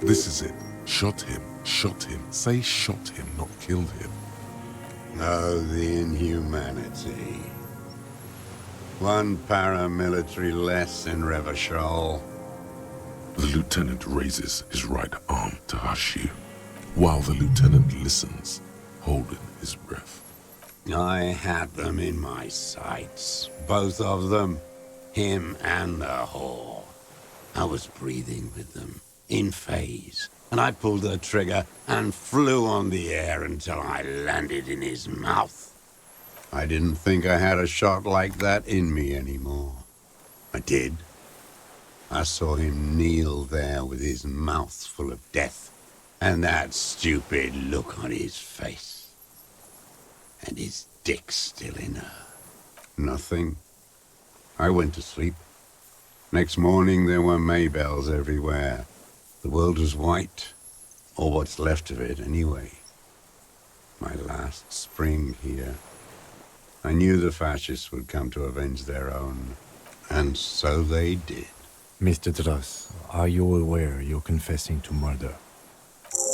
This is it. Shot him. Shot him. Say shot him, not killed him. Oh, the inhumanity. One paramilitary less in Revachol. The lieutenant raises his right arm to hush you, while the lieutenant listens, holding his breath. I had them in my sights. Both of them. Him and the whore. I was breathing with them, in phase, and I pulled the trigger and flew on the air until I landed in his mouth. I didn't think I had a shot like that in me anymore. I did. I saw him kneel there with his mouth full of death, and that stupid look on his face. And his dick still in her. Nothing. I went to sleep. Next morning there were Maybells everywhere. The world was white, or what's left of it anyway. My last spring here. I knew the fascists would come to avenge their own, and so they did. Mr. Dross, are you aware you're confessing to murder?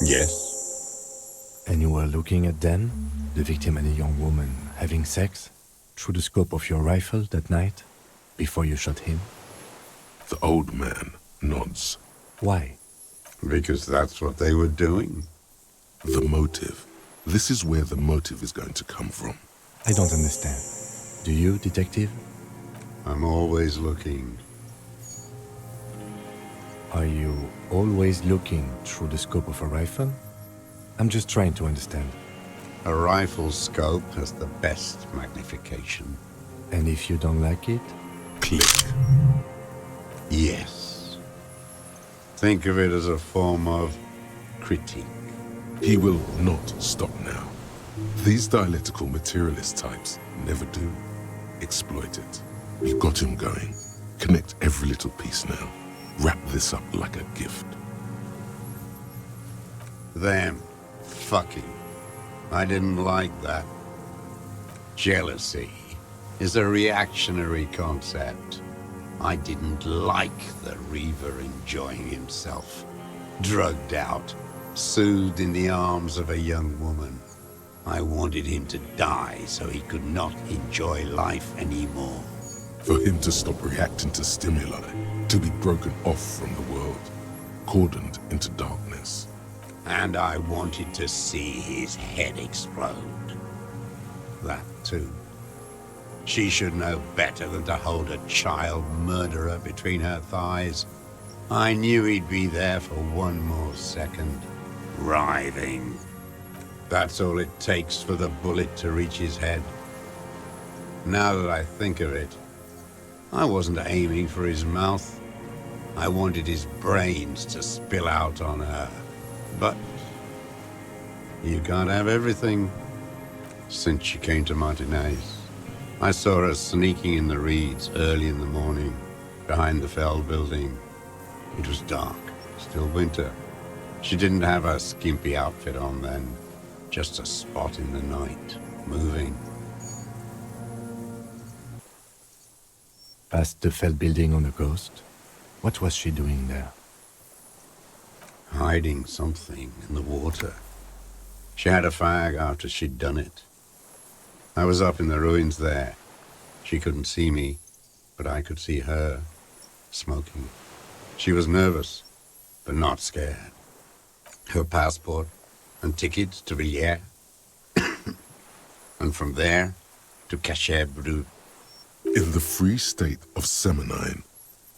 Yes. And you were looking at Dan, the victim and a young woman, having sex, through the scope of your rifle that night, before you shot him? The old man nods. Why? Because that's what they were doing. The motive. This is where the motive is going to come from. I don't understand. Do you, detective? I'm always looking. Are you always looking through the scope of a rifle? I'm just trying to understand. A rifle scope has the best magnification. And if you don't like it? Click. Yes. Think of it as a form of critique. He will not stop now. These dialectical materialist types never do. Exploit it. You got him going. Connect every little piece now. Wrap this up like a gift. Them fucking. I didn't like that. Jealousy is a reactionary concept. I didn't like the Reaver enjoying himself. Drugged out, soothed in the arms of a young woman. I wanted him to die so he could not enjoy life anymore. For him to stop reacting to stimuli, to be broken off from the world, cordoned into darkness. And I wanted to see his head explode. That too. She should know better than to hold a child murderer between her thighs. I knew he'd be there for one more second, writhing. That's all it takes for the bullet to reach his head. Now that I think of it, I wasn't aiming for his mouth. I wanted his brains to spill out on her. But you can't have everything. Since she came to Martinez, I saw her sneaking in the reeds early in the morning, behind the Fell building. It was dark, still winter. She didn't have her skimpy outfit on then, just a spot in the night, moving. Past the Fell building on the coast? What was she doing there? Hiding something in the water. She had a fag after she'd done it. I was up in the ruins there. She couldn't see me, but I could see her, smoking. She was nervous, but not scared. Her passport and tickets to Villiers. And from there to Cachet Brut. In the free state of Seminine,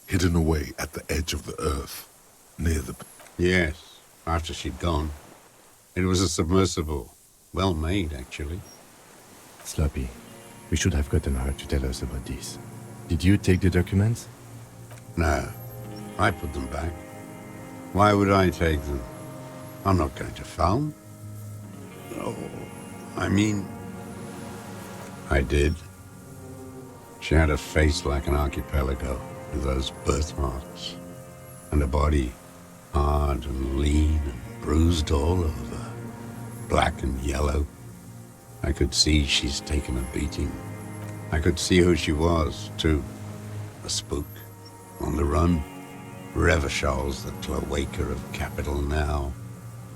hidden away at the edge of the earth, near the... Yes, after she'd gone. It was a submersible. Well made, actually. Sloppy. We should have gotten her to tell us about this. Did you take the documents? No, I put them back. Why would I take them? I'm not going to phone. Oh, I mean... I did. She had a face like an archipelago, with those birthmarks. And a body, hard and lean and bruised all over. Black and yellow. I could see she's taken a beating. I could see who she was, too. A spook. On the run. Revishal's the cloaca of capital now.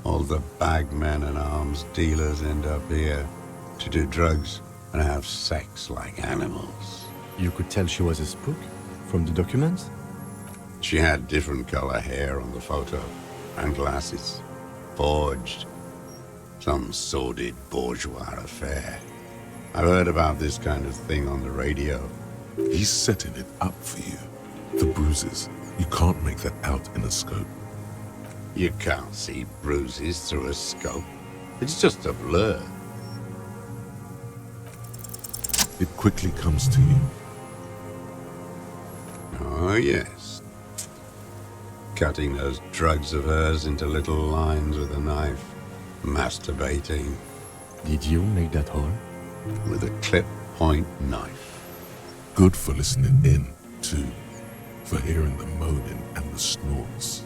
All the bagmen and arms dealers end up here to do drugs and have sex like animals. You could tell she was a spook from the documents? She had different color hair on the photo, and glasses. Forged. Some sordid bourgeois affair. I've heard about this kind of thing on the radio. He's setting it up for you. The bruises, you can't make that out in a scope. You can't see bruises through a scope. It's just a blur. It quickly comes to you. Oh, yes. Cutting those drugs of hers into little lines with a knife. Masturbating Did you make that hole? with a clip-point knife. Good for listening in, too. For hearing the moaning and the snorts.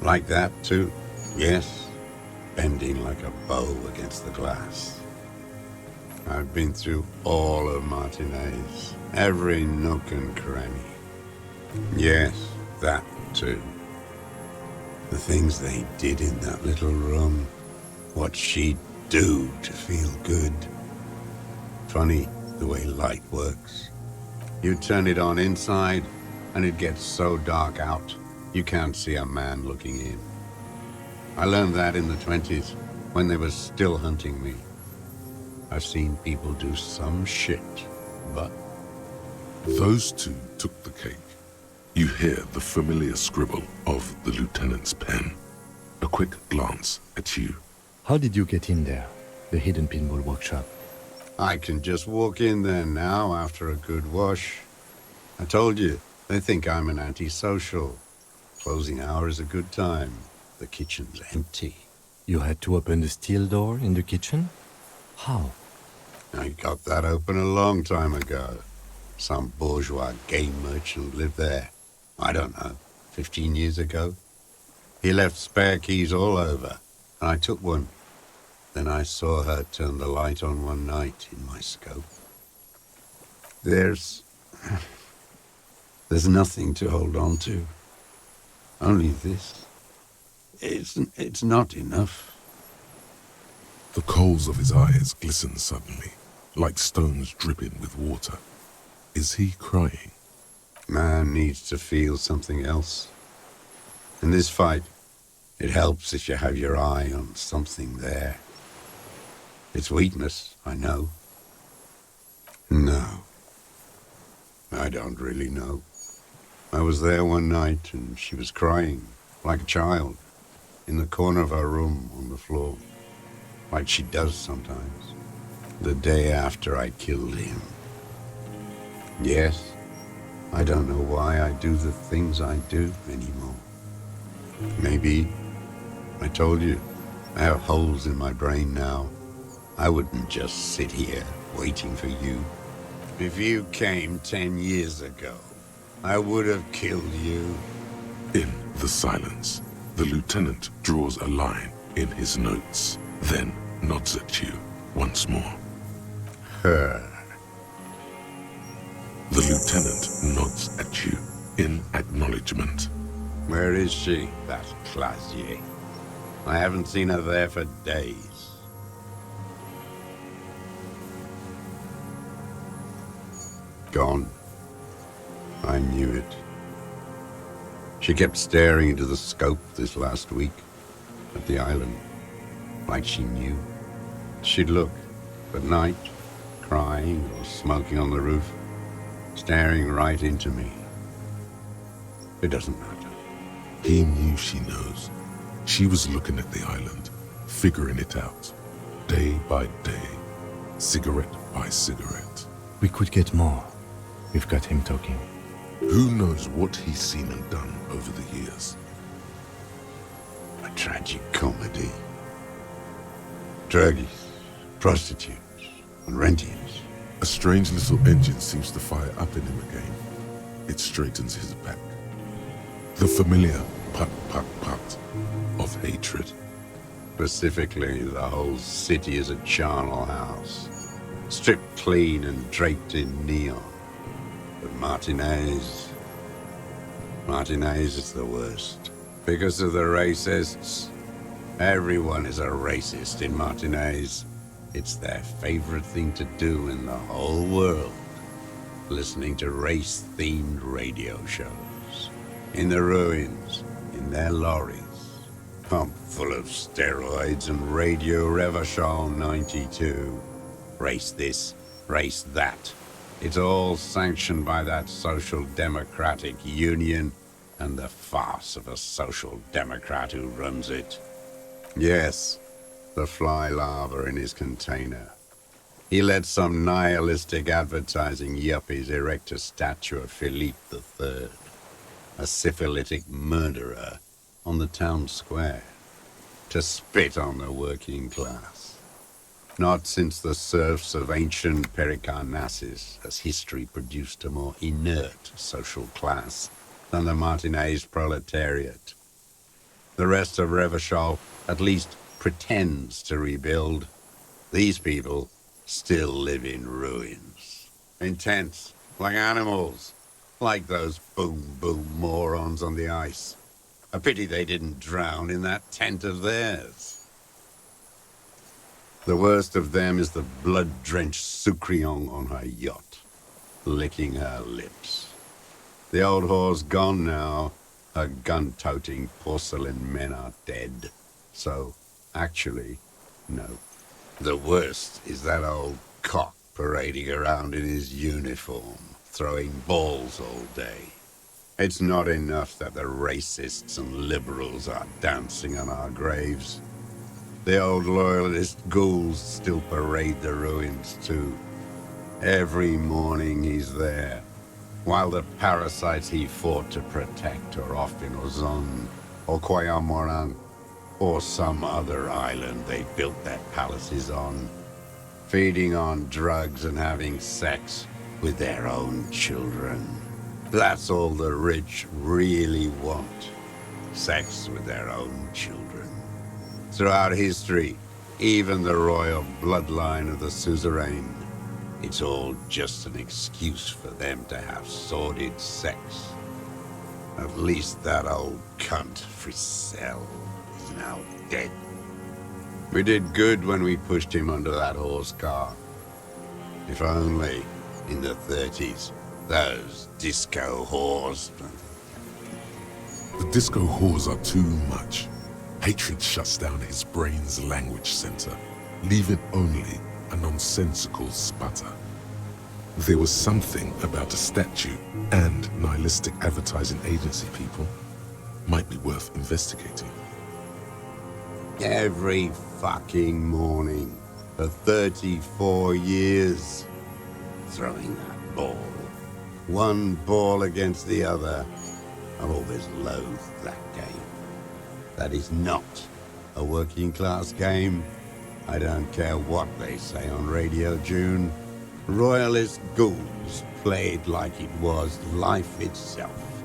Like that, too. Yes. Bending like a bow against the glass. I've been through all of Martinez. Every nook and cranny. Yes, that, too. The things they did in that little room. What she'd do to feel good. Funny the way light works. You turn it on inside, and it gets so dark out, you can't see a man looking in. I learned that in the 20s, when they were still hunting me. I've seen people do some shit, but... Those two took the cake. You hear the familiar scribble of the lieutenant's pen. A quick glance at you. How did you get in there? The hidden pinball workshop. I can just walk in there now after a good wash. I told you, they think I'm an antisocial. Closing hour is a good time. The kitchen's empty. You had to open the steel door in the kitchen? How? I got that open a long time ago. Some bourgeois game merchant lived there. I don't know, 15 years ago. He left spare keys all over, and I took one. Then I saw her turn the light on one night in my scope. There's nothing to hold on to. Only this. It's not enough. The coals of his eyes glisten suddenly, like stones dripping with water. Is he crying? Man needs to feel something else. In this fight, it helps if you have your eye on something there. It's weakness, I know. No. I don't really know. I was there one night and she was crying, like a child, in the corner of her room on the floor, like she does sometimes, the day after I killed him. Yes, I don't know why I do the things I do anymore. Maybe, I told you, I have holes in my brain now. I wouldn't just sit here waiting for you. If you came 10 years ago, I would have killed you. In the silence, the lieutenant draws a line in his notes, then nods at you once more. Her. The lieutenant nods at you in acknowledgement. Where is she, that Clasier? I haven't seen her there for days. Gone. I knew it. She kept staring into the scope this last week at the island, like she knew. She'd look at night, crying or smoking on the roof, staring right into me. It doesn't matter. He knew she knows. She was looking at the island, figuring it out, day by day, cigarette by cigarette. We could get more. We've got him talking. Who knows what he's seen and done over the years? A tragic comedy. Druggies, prostitutes, and rentiers. A strange little engine seems to fire up in him again. It straightens his back. The familiar put-put-put of hatred. Specifically, the whole city is a charnel house. Stripped clean and draped in neon. But Martinez, Martinez is the worst. Because of the racists. Everyone is a racist in Martinez. It's their favorite thing to do in the whole world. Listening to race-themed radio shows. In the ruins, in their lorries. Pumped full of steroids and Radio Revachol 92. Race this, race that. It's all sanctioned by that Social Democratic Union and the farce of a Social Democrat who runs it. Yes, the fly larva in his container. He let some nihilistic advertising yuppies erect a statue of Philippe III, a syphilitic murderer, on the town square, to spit on the working class. Not since the serfs of ancient Pericarnassus has history produced a more inert social class than the Martinez proletariat. The rest of Revachol at least pretends to rebuild. These people still live in ruins. In tents, like animals, like those boom-boom morons on the ice. A pity they didn't drown in that tent of theirs. The worst of them is the blood-drenched Sucrion on her yacht, licking her lips. The old whore's gone now. Her gun-toting porcelain men are dead. So, actually, no. The worst is that old cock parading around in his uniform, throwing balls all day. It's not enough that the racists and liberals are dancing on our graves. The old loyalist ghouls still parade the ruins too. Every morning he's there, while the parasites he fought to protect are off in Ozon, or Koyamoran, or some other island they built their palaces on, feeding on drugs and having sex with their own children. That's all the rich really want. Sex with their own children. Throughout history, even the royal bloodline of the suzerain, it's all just an excuse for them to have sordid sex. At least that old cunt, Frisell, is now dead. We did good when we pushed him under that horse car. If only, in the 30s, those disco whores. The disco whores are too much. Hatred shuts down his brain's language center, leaving only a nonsensical sputter. There was something about a statue and nihilistic advertising agency people might be worth investigating. Every fucking morning for 34 years, throwing that ball. One ball against the other. I've always loathed that game. That is not a working class game. I don't care what they say on Radio June. Royalist ghouls played like it was life itself.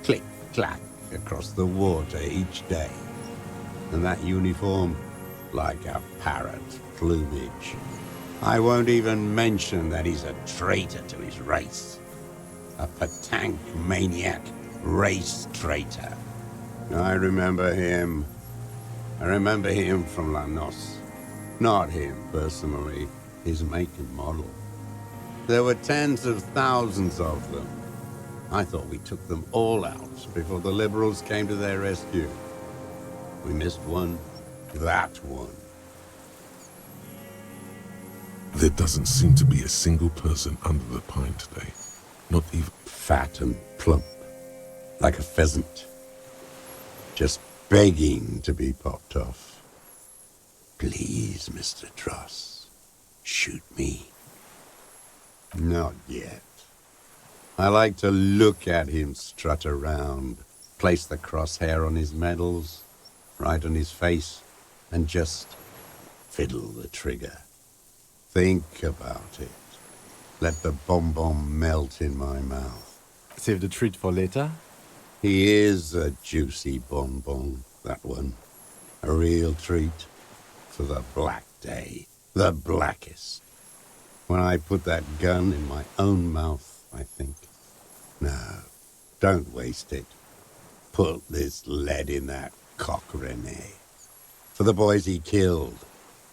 Click-clack across the water each day. And that uniform, like a parrot's plumage. I won't even mention that he's a traitor to his race. A petanque maniac race traitor. I remember him. I remember him from La Noce. Not him personally, his make and model. There were tens of thousands of them. I thought we took them all out before the liberals came to their rescue. We missed one. That one. There doesn't seem to be a single person under the pine today. Not even Fat and plump, like a pheasant. Just begging to be popped off. Please, Mr. Dross, shoot me. Not yet. I like to look at him strut around, place the crosshair on his medals, right on his face, and just fiddle the trigger. Think about it. Let the bomb melt in my mouth. Save the treat for later. He is a juicy bonbon, that one. A real treat for the black day, the blackest. When I put that gun in my own mouth, I think, no, Don't waste it. Put this lead in that cock, Rene. For the boys he killed.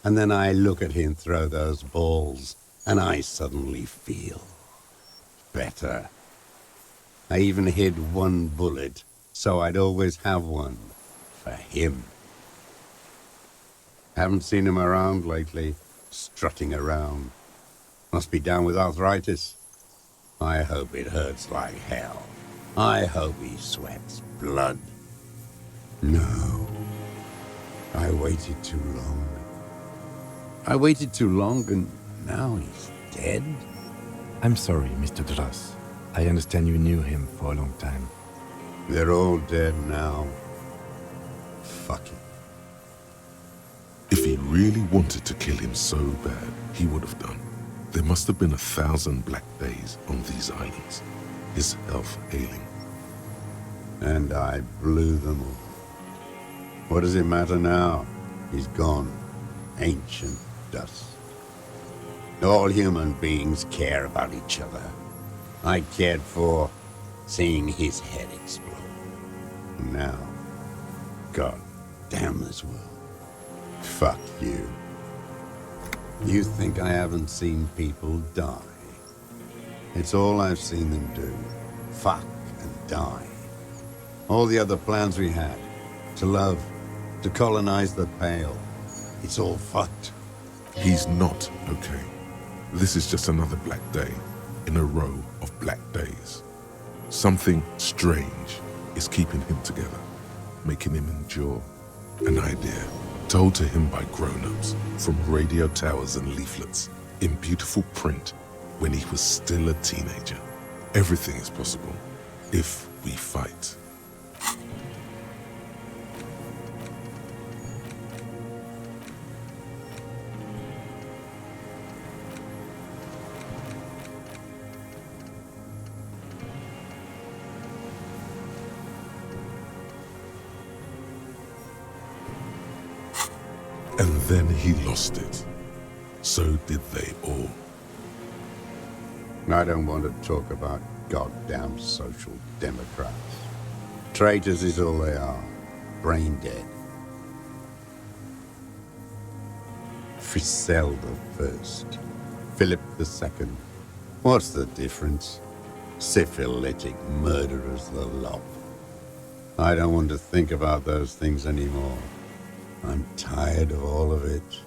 And then I look at him throw those balls, and I suddenly feel better. I even hid one bullet, so I'd always have one for him. Haven't seen him around lately, strutting around. Must be down with arthritis. I hope it hurts like hell. I hope he sweats blood. No. I waited too long. I waited too long, and now he's dead? I'm sorry, Mr. Dross. I understand you knew him for a long time. They're all dead now. Fuck it. If he really wanted to kill him so bad, he would have done. There must have been 1,000 black days on these islands. His health ailing. And I blew them all. What does it matter now? He's gone. Ancient dust. All human beings care about each other. I cared for seeing his head explode. And now, God damn this world. Fuck you. You think I haven't seen people die? It's all I've seen them do. Fuck and die. All the other plans we had. To love. To colonize the Pale. It's all fucked. He's not okay. This is just another black day in a row of black days. Something strange is keeping him together, making him endure. An idea told to him by grown-ups from radio towers and leaflets in beautiful print when he was still a teenager. Everything is possible if we fight. And then he lost it. So did they all. I don't want to talk about goddamn social democrats. Traitors is all they are. Brain dead. Frizzell the First. Philip the Second. What's the difference? Syphilitic murderers the lot. I don't want to think about those things anymore. I'm tired of all of it.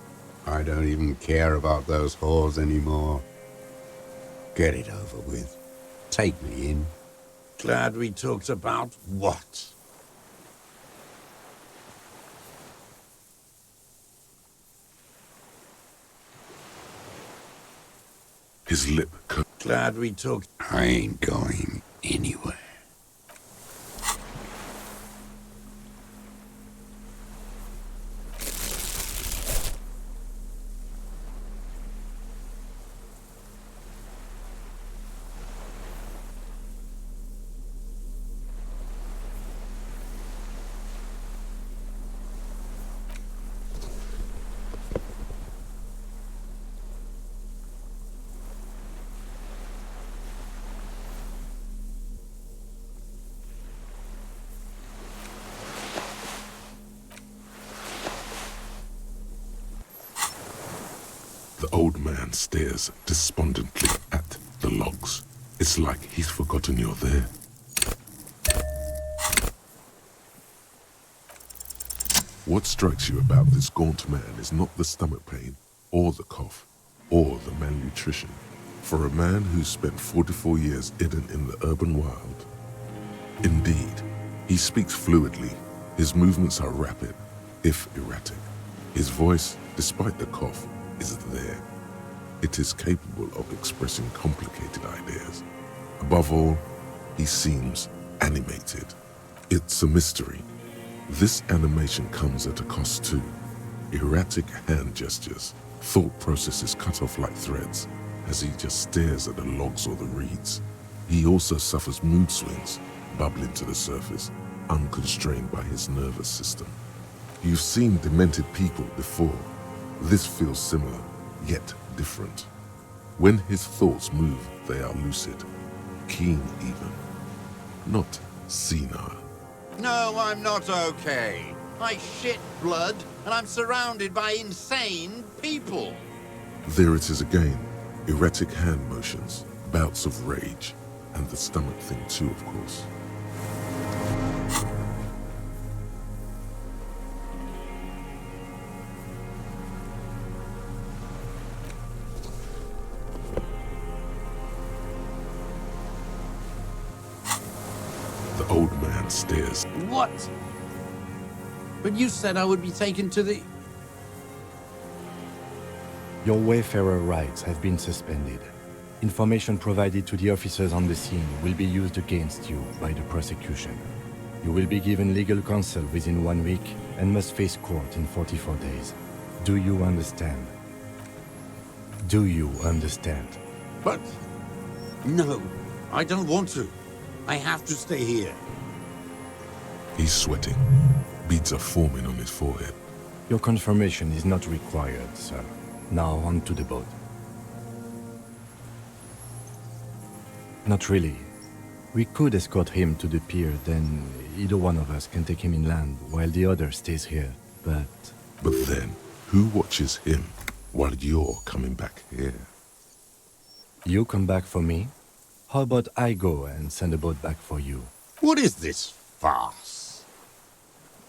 I don't even care about those whores anymore. Get it over with. Take me in. Glad we talked about what? His lip cut. Glad we talked. I ain't going anywhere. The old man stares despondently at the logs. It's like he's forgotten you're there. What strikes you about this gaunt man is not the stomach pain, or the cough, or the malnutrition. For a man who's spent 44 years hidden in the urban wild. Indeed, he speaks fluidly. His movements are rapid, if erratic. His voice, despite the cough, is there. It is capable of expressing complicated ideas. Above all, he seems animated. It's a mystery. This animation comes at a cost too. Erratic hand gestures, thought processes cut off like threads as he just stares at the logs or the reeds. He also suffers mood swings, bubbling to the surface, unconstrained by his nervous system. You've seen demented people before. This feels similar, yet different. When his thoughts move, they are lucid, keen even. not senile. No, I'm not okay. I shit blood, and I'm surrounded by insane people. There it is again. Erratic hand motions, bouts of rage, and the stomach thing too, of course. The old man stares. What? But you said I would be taken to the... Your Wayfarer rights have been suspended. Information provided to the officers on the scene will be used against you by the prosecution. You will be given legal counsel within 1 week and must face court in 44 days. Do you understand? Do you understand? But... No, I don't want to. I have to stay here. He's sweating. Beads are forming on his forehead. Your confirmation is not required, sir. Now on to the boat. Not really. We could escort him to the pier, then either one of us can take him inland while the other stays here, but... But then, who watches him while you're coming back here? You come back for me? How about I go and send a boat back for you? What is this farce?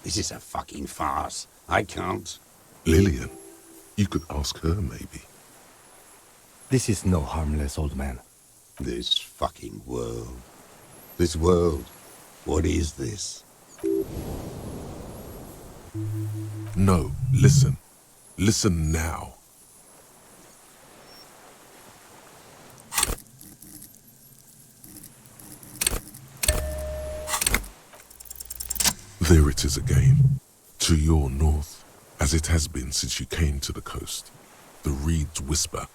This is a fucking farce. I can't. Lillian, you could ask her maybe. This is no harmless old man. This fucking world. This world. What is this? No, listen. Listen now. There it is again, to your north, as it has been since you came to the coast. The reeds whisper,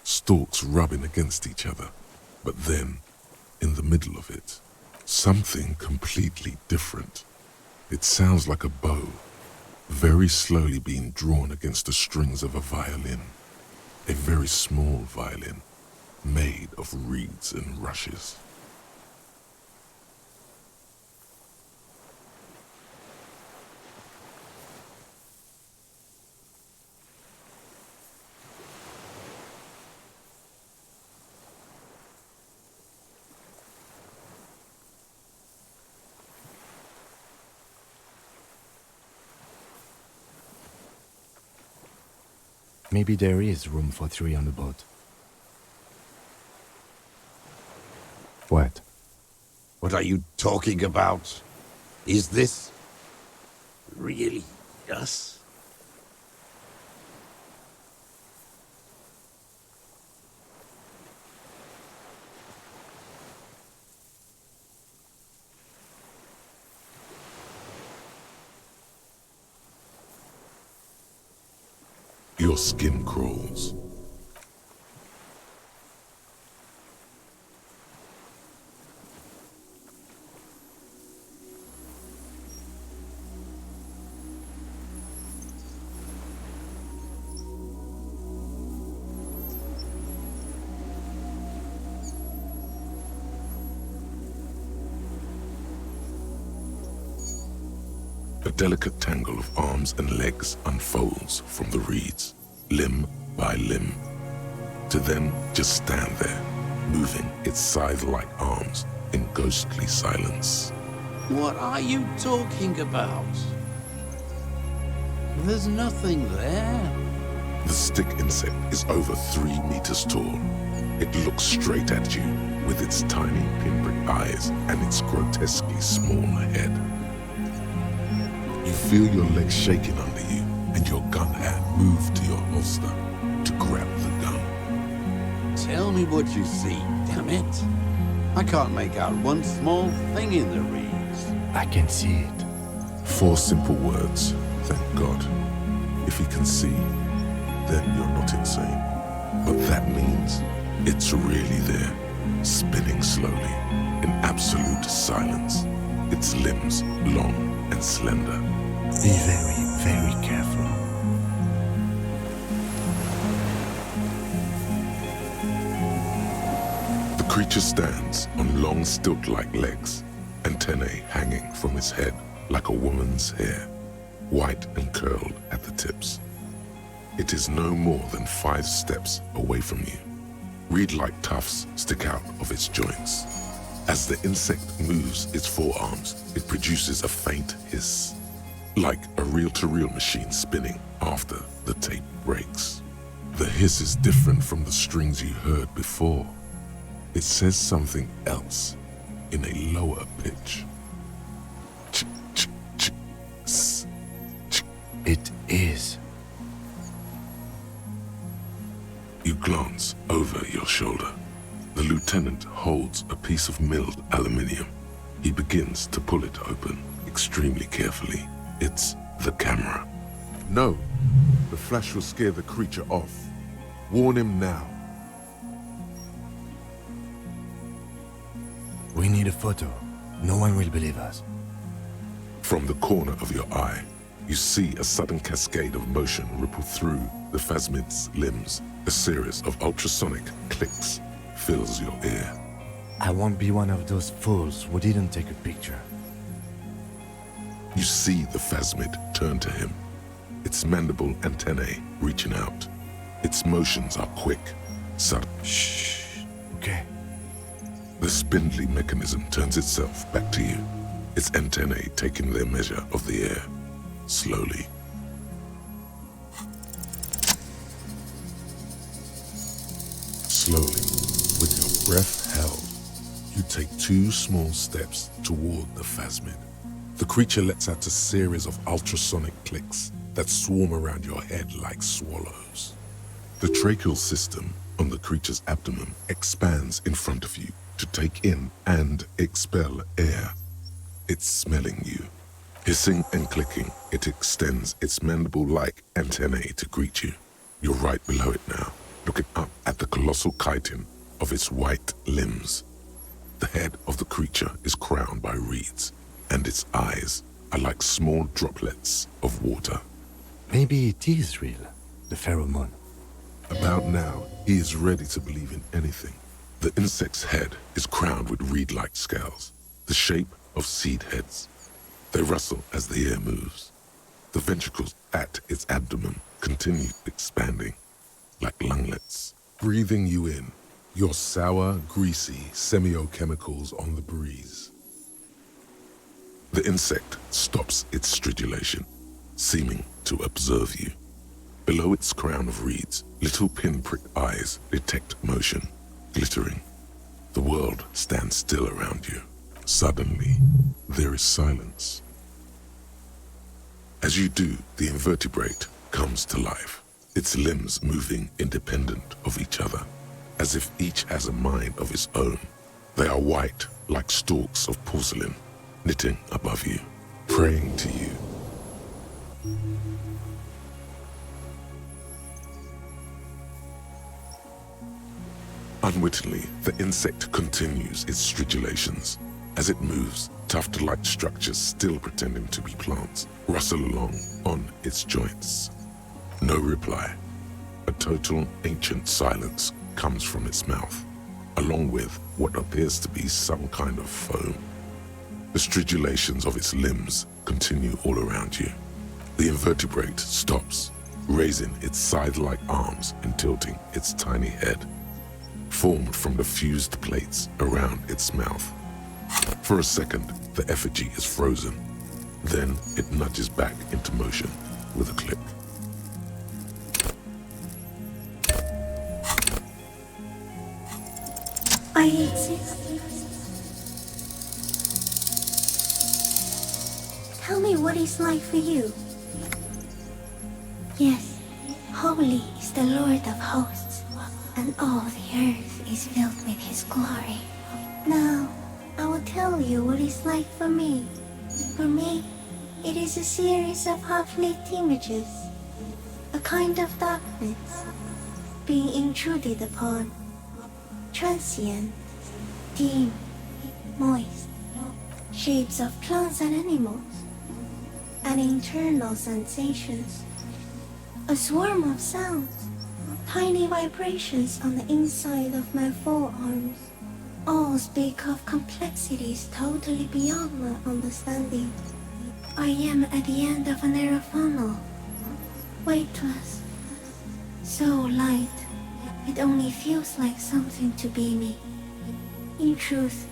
stalks rubbing against each other. But then, in the middle of it, something completely different. It sounds like a bow, very slowly being drawn against the strings of a violin. A very small violin, made of reeds and rushes. Maybe there is room for 3 on the boat. What? What are you talking about? Is this really us? Your skin crawls. A delicate tangle of arms and legs unfolds from the reeds, limb by limb, to then just stand there, moving its scythe-like arms in ghostly silence. What are you talking about? There's nothing there. The stick insect is over 3 meters tall. It looks straight at you with its tiny pinprick eyes and its grotesquely small head. You feel your legs shaking under you and your gun hand move to your holster to grab the gun. Tell me what you see, damn it. I can't make out one small thing in the reeds. I can see it. 4 simple words, thank God. If he can see, then you're not insane. But that means it's really there, spinning slowly, in absolute silence. Its limbs long and slender. Be very, very careful. The creature stands on long stilt-like legs, antennae hanging from its head like a woman's hair, white and curled at the tips. It is no more than 5 steps away from you. Reed-like tufts stick out of its joints. As the insect moves its forearms, it produces a faint hiss, like a reel-to-reel machine spinning after the tape breaks. The hiss is different from the strings you heard before. It says something else in a lower pitch. Ch, ch, ch, s, ch. It is. You glance over your shoulder. The lieutenant holds a piece of milled aluminium. He begins to pull it open extremely carefully. It's the camera. No, the flash will scare the creature off. Warn him now. We need a photo. No one will believe us. From the corner of your eye, you see a sudden cascade of motion ripple through the phasmid's limbs. A series of ultrasonic clicks fills your ear. I won't be one of those fools who didn't take a picture. You see the phasmid turn to him, its mandible antennae reaching out. Its motions are quick, sudden. Shh. Okay. The spindly mechanism turns itself back to you, its antennae taking their measure of the air, slowly. Slowly, with your breath held, you take 2 small steps toward the phasmid. The creature lets out a series of ultrasonic clicks that swarm around your head like swallows. The tracheal system on the creature's abdomen expands in front of you to take in and expel air. It's smelling you. Hissing and clicking, it extends its mandible-like antennae to greet you. You're right below it now, looking up at the colossal chitin of its white limbs. The head of the creature is crowned by reeds, and its eyes are like small droplets of water. Maybe it is real, the pheromone. About now, he is ready to believe in anything. The insect's head is crowned with reed-like scales, the shape of seed heads. They rustle as the air moves. The ventricles at its abdomen continue expanding, like lunglets, breathing you in, your sour, greasy semiochemicals on the breeze. The insect stops its stridulation, seeming to observe you. Below its crown of reeds, little pinprick eyes detect motion, glittering. The world stands still around you. Suddenly, there is silence. As you do, the invertebrate comes to life, its limbs moving independent of each other, as if each has a mind of its own. They are white, like stalks of porcelain, knitting above you, praying to you. Unwittingly, the insect continues its stridulations. As it moves, tuft-like structures still pretending to be plants rustle along on its joints. No reply. A total ancient silence comes from its mouth, along with what appears to be some kind of foam. The stridulations of its limbs continue all around you. The invertebrate stops, raising its scythe-like arms and tilting its tiny head, formed from the fused plates around its mouth. For a second, the effigy is frozen. Then it nudges back into motion with a click. I exist. Tell me what it's like for you. Yes, holy is the Lord of hosts, and all the earth is filled with his glory. Now, I will tell you what it's like for me. For me, it is a series of half-lit images, a kind of darkness, being intruded upon, transient, dim, moist, shapes of plants and animals, and internal sensations, a swarm of sounds, tiny vibrations on the inside of my forearms, All speak of complexities totally beyond my understanding. I am at the end of a narrow funnel, weightless, so light, it only feels like something to be me. In truth,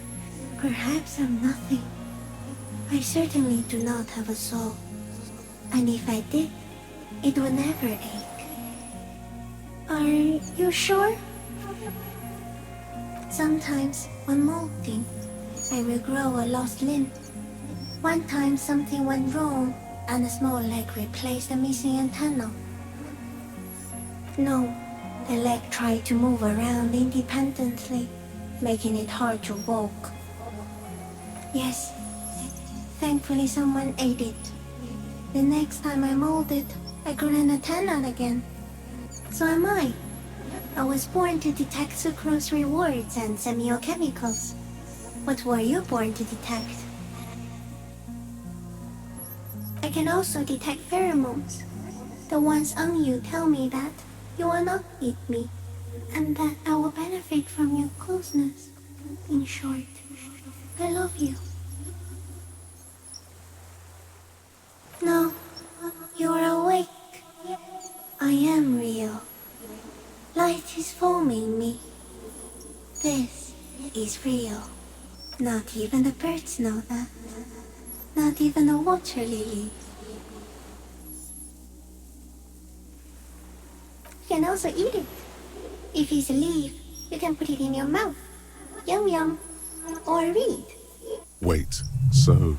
perhaps I'm nothing. I certainly do not have a soul, and if I did, it would never ache. Are you sure? Sometimes, when molting, I will grow a lost limb. One time something went wrong, and a small leg replaced a missing antenna. No, the leg tried to move around independently, making it hard to walk. Yes, thankfully someone ate it. The next time I molded, I grew an antenna again. So am I. I was born to detect sucrose rewards and semiochemicals. What were you born to detect? I can also detect pheromones. The ones on you tell me that you will not eat me, and that I will benefit from your closeness. In short, I love you. No, you are awake. I am real. Light is forming me. This is real. Not even the birds know that. Not even the water lily. You can also eat it. If it's a leaf, you can put it in your mouth. Yum yum. Or read. Wait, so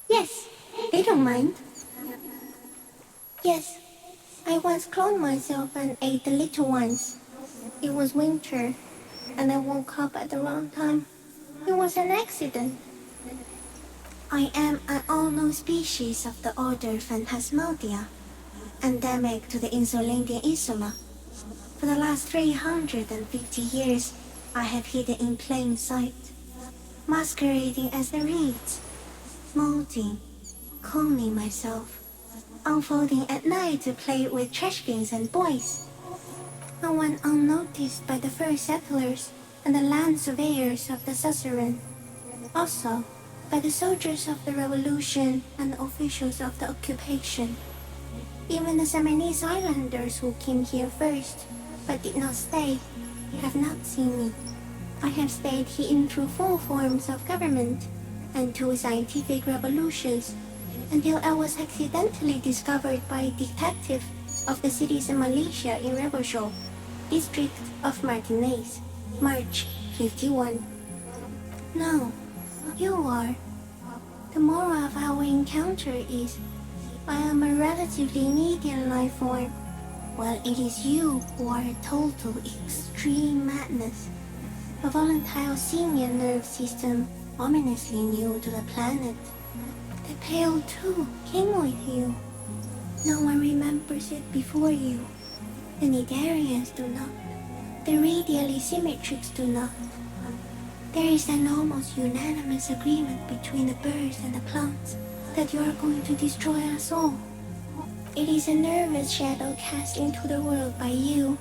Yes, they don't mind. Yes, I once cloned myself and ate the little ones. It was winter, and I woke up at the wrong time. It was an accident. I am an unknown species of the order Phantasmodia, endemic to the Insulandian Insula. For the last 350 years, I have hidden in plain sight, masquerading as the reeds, molding, cloning myself, unfolding at night to play with trash bins and boys. I went unnoticed by the first settlers and the land surveyors of the suzerain. Also, by the soldiers of the revolution and the officials of the occupation. Even the Seminese islanders who came here first, but did not stay, have not seen me. I have stayed hidden through 4 forms of government and 2 scientific revolutions, until I was accidentally discovered by a detective of the citizen militia in Rebelshaw, district of Martinez, March 51. No, you are. The moral of our encounter is, I am a relatively medium life form, while it is you who are a total extreme madness. A volatile senior nerve system ominously new to the planet. The Pale too came with you. No one remembers it before you. The Nidarians do not. The radially symmetrics do not. There is an almost unanimous agreement between the birds and the plants that you are going to destroy us all. It is a nervous shadow cast into the world by you,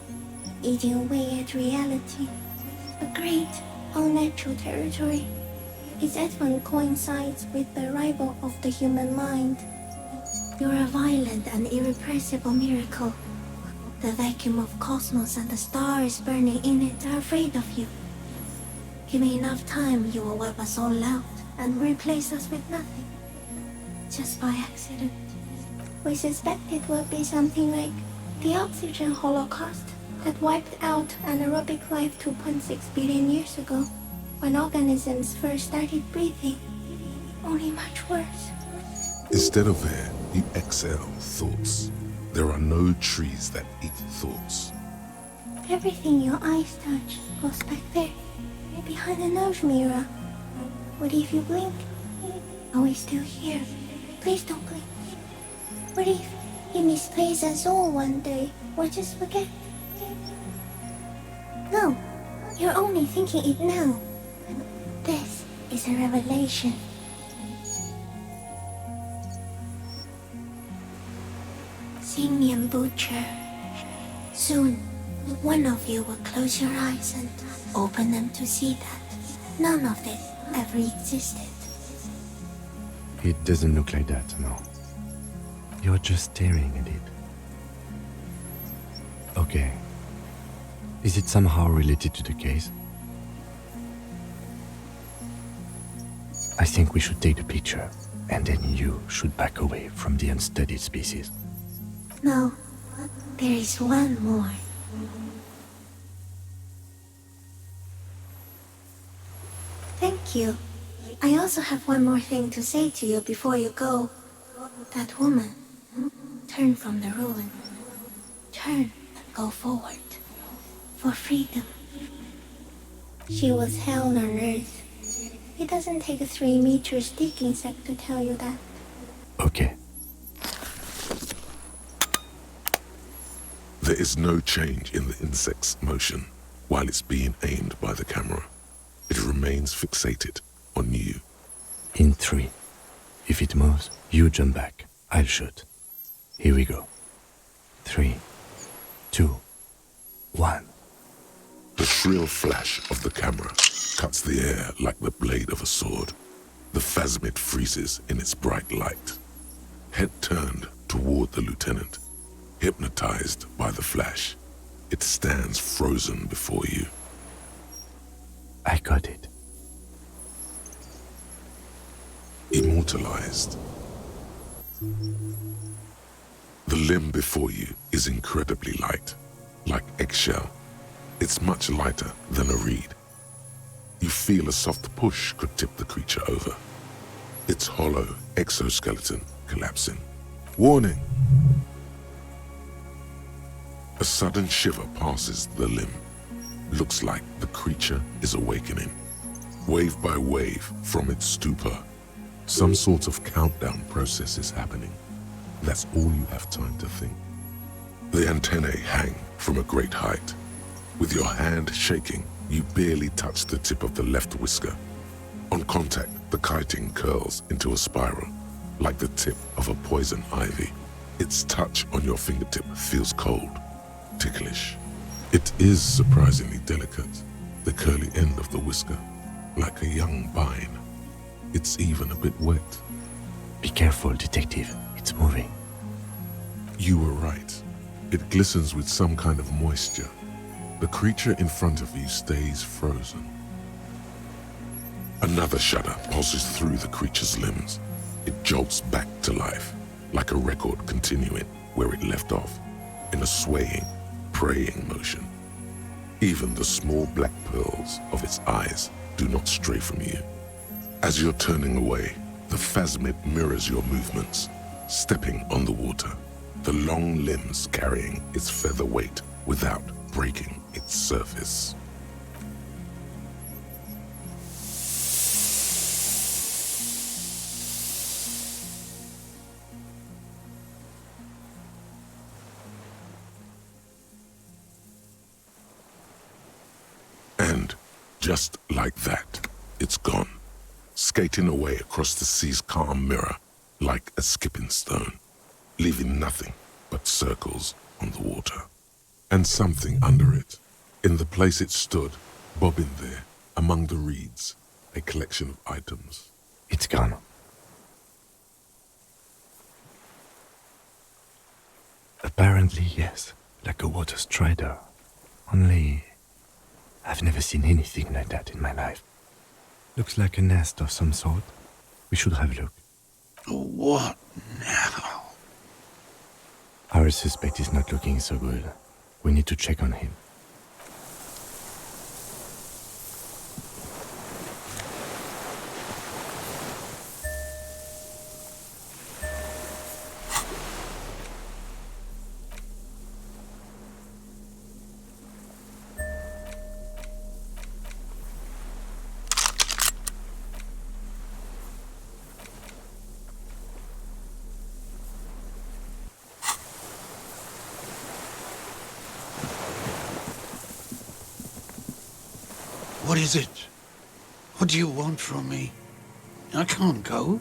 eating away at reality. A great, unnatural territory. Its advent coincides with the arrival of the human mind. You're a violent and irrepressible miracle. The vacuum of cosmos and the stars burning in it are afraid of you. Give me enough time, you will wipe us all out and replace us with nothing. Just by accident. We suspect it will be something like the oxygen holocaust that wiped out anaerobic life 2.6 billion years ago, when organisms first started breathing. Only much worse. instead of air, you exhale thoughts. There are no trees that eat thoughts. Everything your eyes touch goes back there, behind the nose mirror. What if you blink? Are we still here? Please don't blink. What if you misplace us all one day, or just forget? No, you're only thinking it now. This is a revelation. Simian Butcher. Soon, one of you will close your eyes and open them to see that none of this ever existed. It doesn't look like that, no. You're just staring at it. Okay. Is it somehow related to the case? I think we should take the picture, and then you should back away from the unstudied species. No, there is one more. Thank you. I also have one more thing to say to you before you go. That woman, turn from the ruin. Turn and go forward. For freedom. She was hell on earth. It doesn't take a 3-meter stick insect to tell you that. Okay. There is no change in the insect's motion while it's being aimed by the camera. It remains fixated on you. In 3. If it moves, you jump back. I'll shoot. Here we go. 3, 2, 1. The shrill flash of the camera cuts the air like the blade of a sword. The phasmid freezes in its bright light. Head turned toward the lieutenant, hypnotized by the flash. It stands frozen before you. I got it. Immortalized. The limb before you is incredibly light, like eggshell. It's much lighter than a reed. You feel a soft push could tip the creature over. Its hollow exoskeleton collapsing. Warning! A sudden shiver passes the limb. Looks like the creature is awakening. Wave by wave from its stupor. Some sort of countdown process is happening. That's all you have time to think. The antennae hang from a great height. With your hand shaking, you barely touch the tip of the left whisker. On contact, the chitin curls into a spiral, like the tip of a poison ivy. Its touch on your fingertip feels cold, ticklish. It is surprisingly delicate, the curly end of the whisker, like a young vine. It's even a bit wet. Be careful, detective. It's moving. You were right. It glistens with some kind of moisture. The creature in front of you stays frozen. Another shudder pulses through the creature's limbs. It jolts back to life, like a record continuing where it left off, in a swaying, praying motion. Even the small black pearls of its eyes do not stray from you. As you're turning away, the phasmid mirrors your movements, stepping on the water, the long limbs carrying its feather weight without breaking its surface. And just like that, it's gone, skating away across the sea's calm mirror like a skipping stone, leaving nothing but circles on the water. And something under it, in the place it stood, bobbing there, among the reeds, a collection of items. It's gone. Apparently, yes, like a water strider. Only, I've never seen anything like that in my life. Looks like a nest of some sort. We should have a look. What now? Our suspect is not looking so good. We need to check on him. What is it? What do you want from me? I can't go.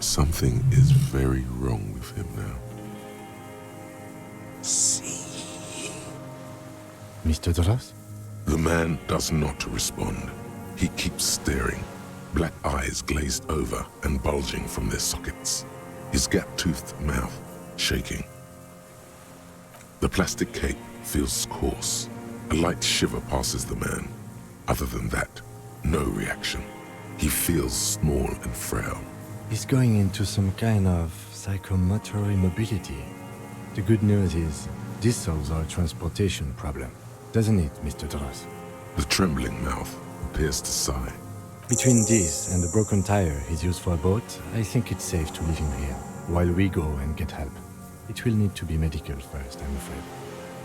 Something is very wrong with him now. See? Mr. Dross? The man does not respond. He keeps staring, black eyes glazed over and bulging from their sockets, his gap-toothed mouth shaking. The plastic cape feels coarse. A light shiver passes the man. Other than that, no reaction. He feels small and frail. He's going into some kind of psychomotor immobility. The good news is, this solves our transportation problem, doesn't it, Mr. Dross? The trembling mouth appears to sigh. Between this and the broken tire he's used for a boat, I think it's safe to leave him here, while we go and get help. It will need to be medical first, I'm afraid.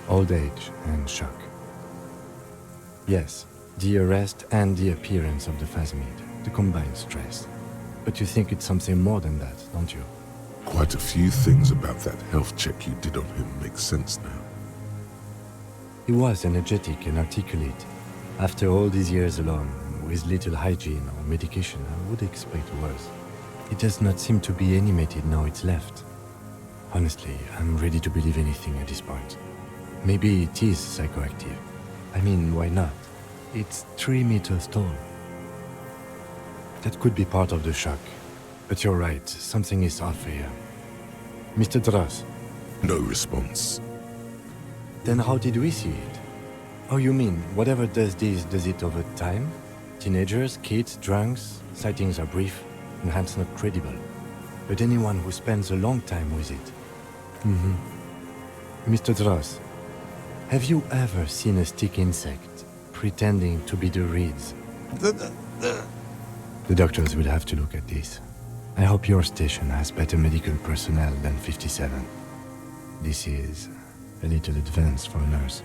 Old age and shock. Yes, the arrest and the appearance of the Phasmid, the combined stress. But you think it's something more than that, don't you? Quite a few things about that health check you did on him make sense now. He was energetic and articulate. After all these years alone, with little hygiene or medication, I would expect worse. He does not seem to be animated now it's left. Honestly, I'm ready to believe anything at this point. Maybe it is psychoactive. I mean, why not? It's 3 meters tall. That could be part of the shock. But you're right, something is off here. Mr. Dross. No response. Then how did we see it? Oh, you mean, whatever does this, does it over time? Teenagers, kids, drunks, sightings are brief, and hence not credible. But anyone who spends a long time with it. Mr. Dross, have you ever seen a stick insect pretending to be the reeds? The doctors will have to look at this. I hope your station has better medical personnel than 57. This is a little advanced for a nurse.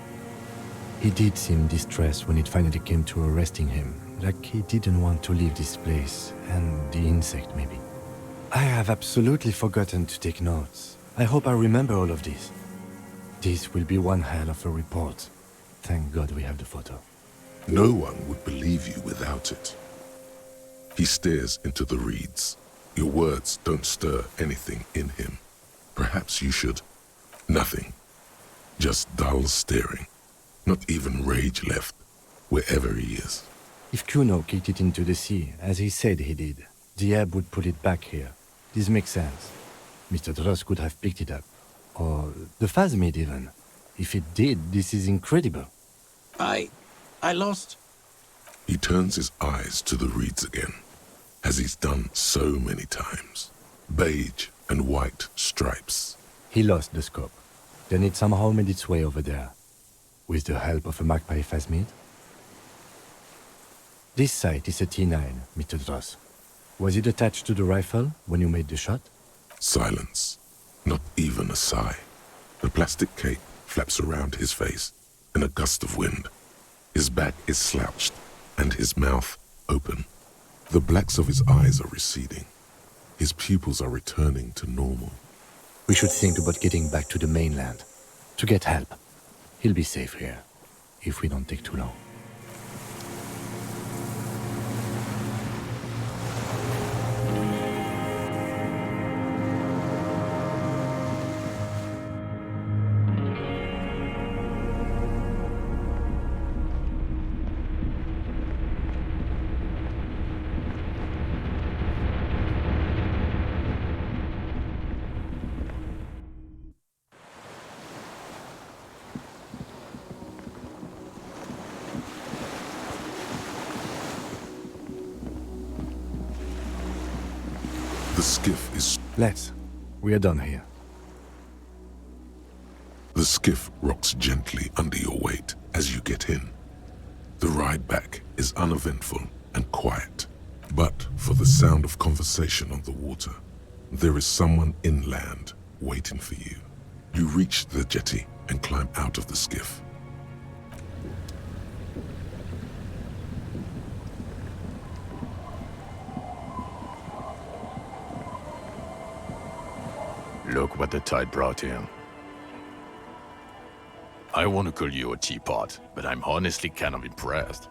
He did seem distressed when it finally came to arresting him, like he didn't want to leave this place, and the insect maybe. I have absolutely forgotten to take notes. I hope I remember all of this. This will be one hell of a report. Thank God we have the photo. No one would believe you without it. He stares into the reeds. Your words don't stir anything in him. Perhaps you should. Nothing. Just dull staring. Not even rage left, wherever he is. If Kuno kicked it into the sea, as he said he did, the ebb would pull it back here. This makes sense. Mr. Dross could have picked it up. Or the Phasmid even. If it did, this is incredible. I lost... He turns his eyes to the reeds again, as he's done so many times. Beige and white stripes. He lost the scope. Then it somehow made its way over there. With the help of a magpie Phasmid. This sight is a T9, Mr. Dross. Was it attached to the rifle when you made the shot? Silence. Not even a sigh. The plastic cape flaps around his face in a gust of wind. His back is slouched and his mouth open. The blacks of his eyes are receding. His pupils are returning to normal. We should think about getting back to the mainland. To get help. He'll be safe here, if we don't take too long. The skiff is... Let's. We are done here. The skiff rocks gently under your weight as you get in. The ride back is uneventful and quiet, but for the sound of conversation on the water, there is someone inland waiting for you. You reach the jetty and climb out of the skiff. Look what the tide brought him. I want to call you a teapot, but I'm honestly kind of impressed.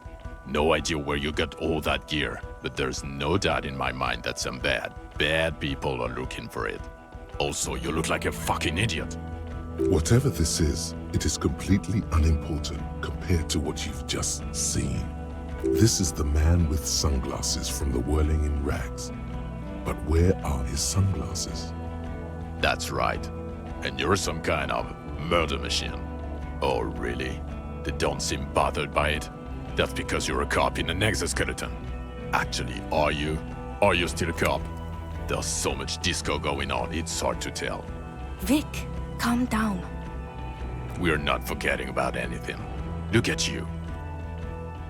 No idea where you got all that gear, but there's no doubt in my mind that some bad people are looking for it. Also, you look like a fucking idiot. Whatever this is, it is completely unimportant compared to what you've just seen. This is the man with sunglasses from the whirling in rags. But where are his sunglasses? That's right. And you're some kind of murder machine. Oh, really? They don't seem bothered by it? That's because you're a cop in an exoskeleton. Actually, are you? Are you still a cop? There's so much disco going on, it's hard to tell. Vic, calm down. We're not forgetting about anything. Look at you.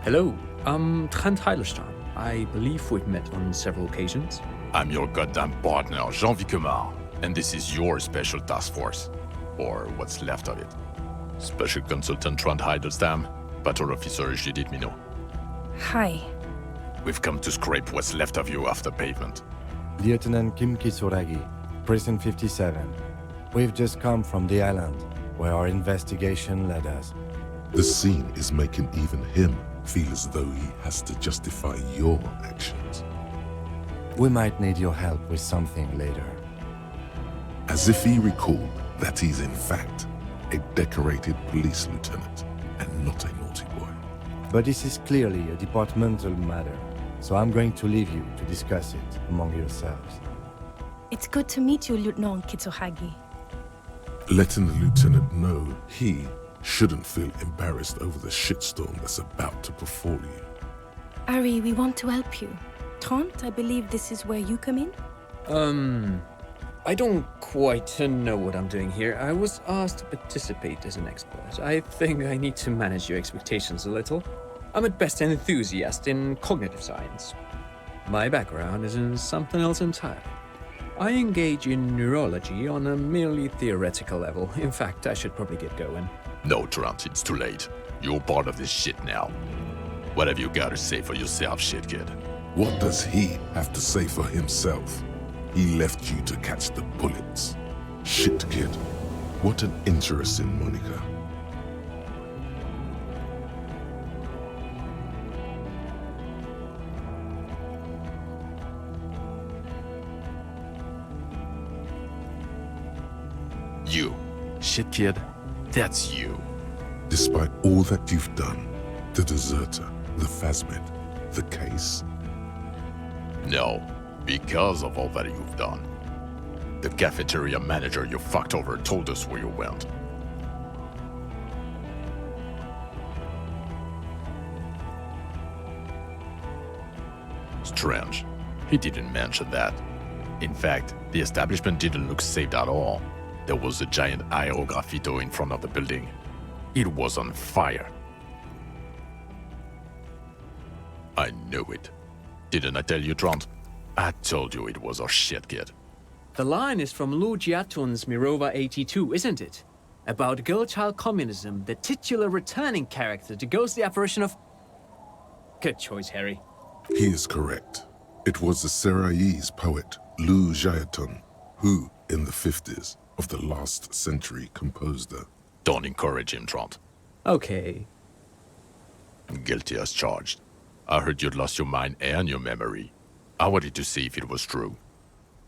Hello, I'm Trent Heilerstein. I believe we've met on several occasions. I'm your goddamn partner, Jean Vicomar, and this is your special task force. Or what's left of it. Special Consultant Trent Heilerstam, Patrol Officer Judith Minot. Hi. We've come to scrape what's left of you off the pavement. Lieutenant Kim Kisuragi, Precinct 57. We've just come from the island, where our investigation led us. The scene is making even him feel as though he has to justify your actions. We might need your help with something later. As if he recalled that he's in fact a decorated police lieutenant and not a naughty boy. But this is clearly a departmental matter, so I'm going to leave you to discuss it among yourselves. It's good to meet you, Lieutenant Kitsuhagi. Letting the lieutenant know he shouldn't feel embarrassed over the shitstorm that's about to befall you. Ari, we want to help you. Trent, I believe this is where you come in? I don't quite know what I'm doing here. I was asked to participate as an expert. I think I need to manage your expectations a little. I'm at best an enthusiast in cognitive science. My background is in something else entirely. I engage in neurology on a merely theoretical level. In fact, I should probably get going. No, Trent, it's too late. You're part of this shit now. What have you got to say for yourself, shit kid? What does he have to say for himself? He left you to catch the bullets. Shit, kid. What an interesting moniker. You. Shit kid, that's you. Despite all that you've done, the deserter, the phasmid, the case. No, because of all that you've done. The cafeteria manager you fucked over told us where you went. Strange. He didn't mention that. In fact, the establishment didn't look safe at all. There was a giant aerograffito in front of the building. It was on fire. I knew it. Didn't I tell you, Trant? I told you it was our shit, kid. The line is from Lou Giatun's Mirova 82, isn't it? About girl-child communism, the titular returning character to ghost the apparition of... Good choice, Harry. He is correct. It was the Seraillese poet Lou Giatun who, in the 50s of the last century, composed her. Don't encourage him, Trant. Okay. Guilty as charged. I heard you'd lost your mind and your memory. I wanted to see if it was true.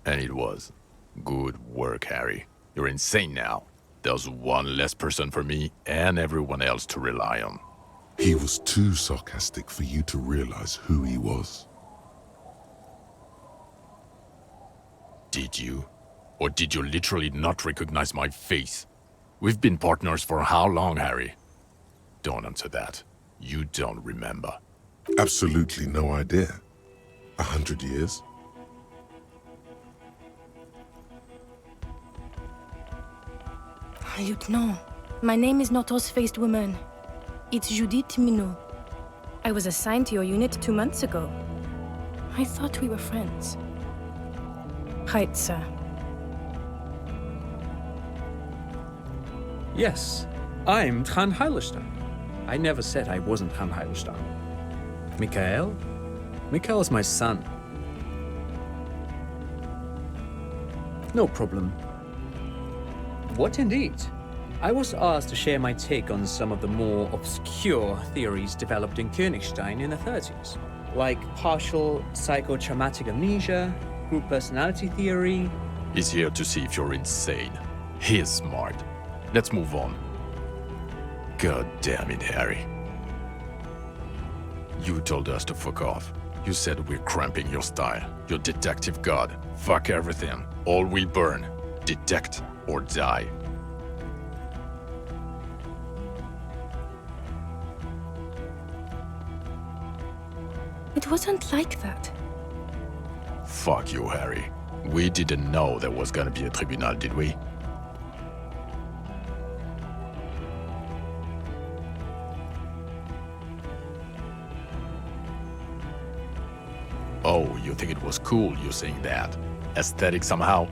And it was. Good work, Harry. You're insane now. There's one less person for me and everyone else to rely on. He was too sarcastic for you to realize who he was. Did you? Or did you literally not recognize my face? We've been partners for how long, Harry? Don't answer that. You don't remember. Absolutely no idea. 100 years? Lieutenant, my name is not Horse-Faced Woman. It's Judith Minot. I was assigned to your unit 2 months ago. I thought we were friends. Right, sir. Yes, I'm Trent Heilerstein. I never said I wasn't Trent Heilerstein. Mikhail? Mikhail is my son. No problem. What indeed? I was asked to share my take on some of the more obscure theories developed in Königstein in the 30s, like partial psychotraumatic amnesia, group personality theory. He's here to see if you're insane. He is smart. Let's move on. God damn it, Harry. You told us to fuck off. You said we're cramping your style. You're detective god. Fuck everything. All will burn. Detect or die. It wasn't like that. Fuck you, Harry. We didn't know there was gonna be a tribunal, did we? Oh, you think it was cool you saying that? Aesthetic somehow?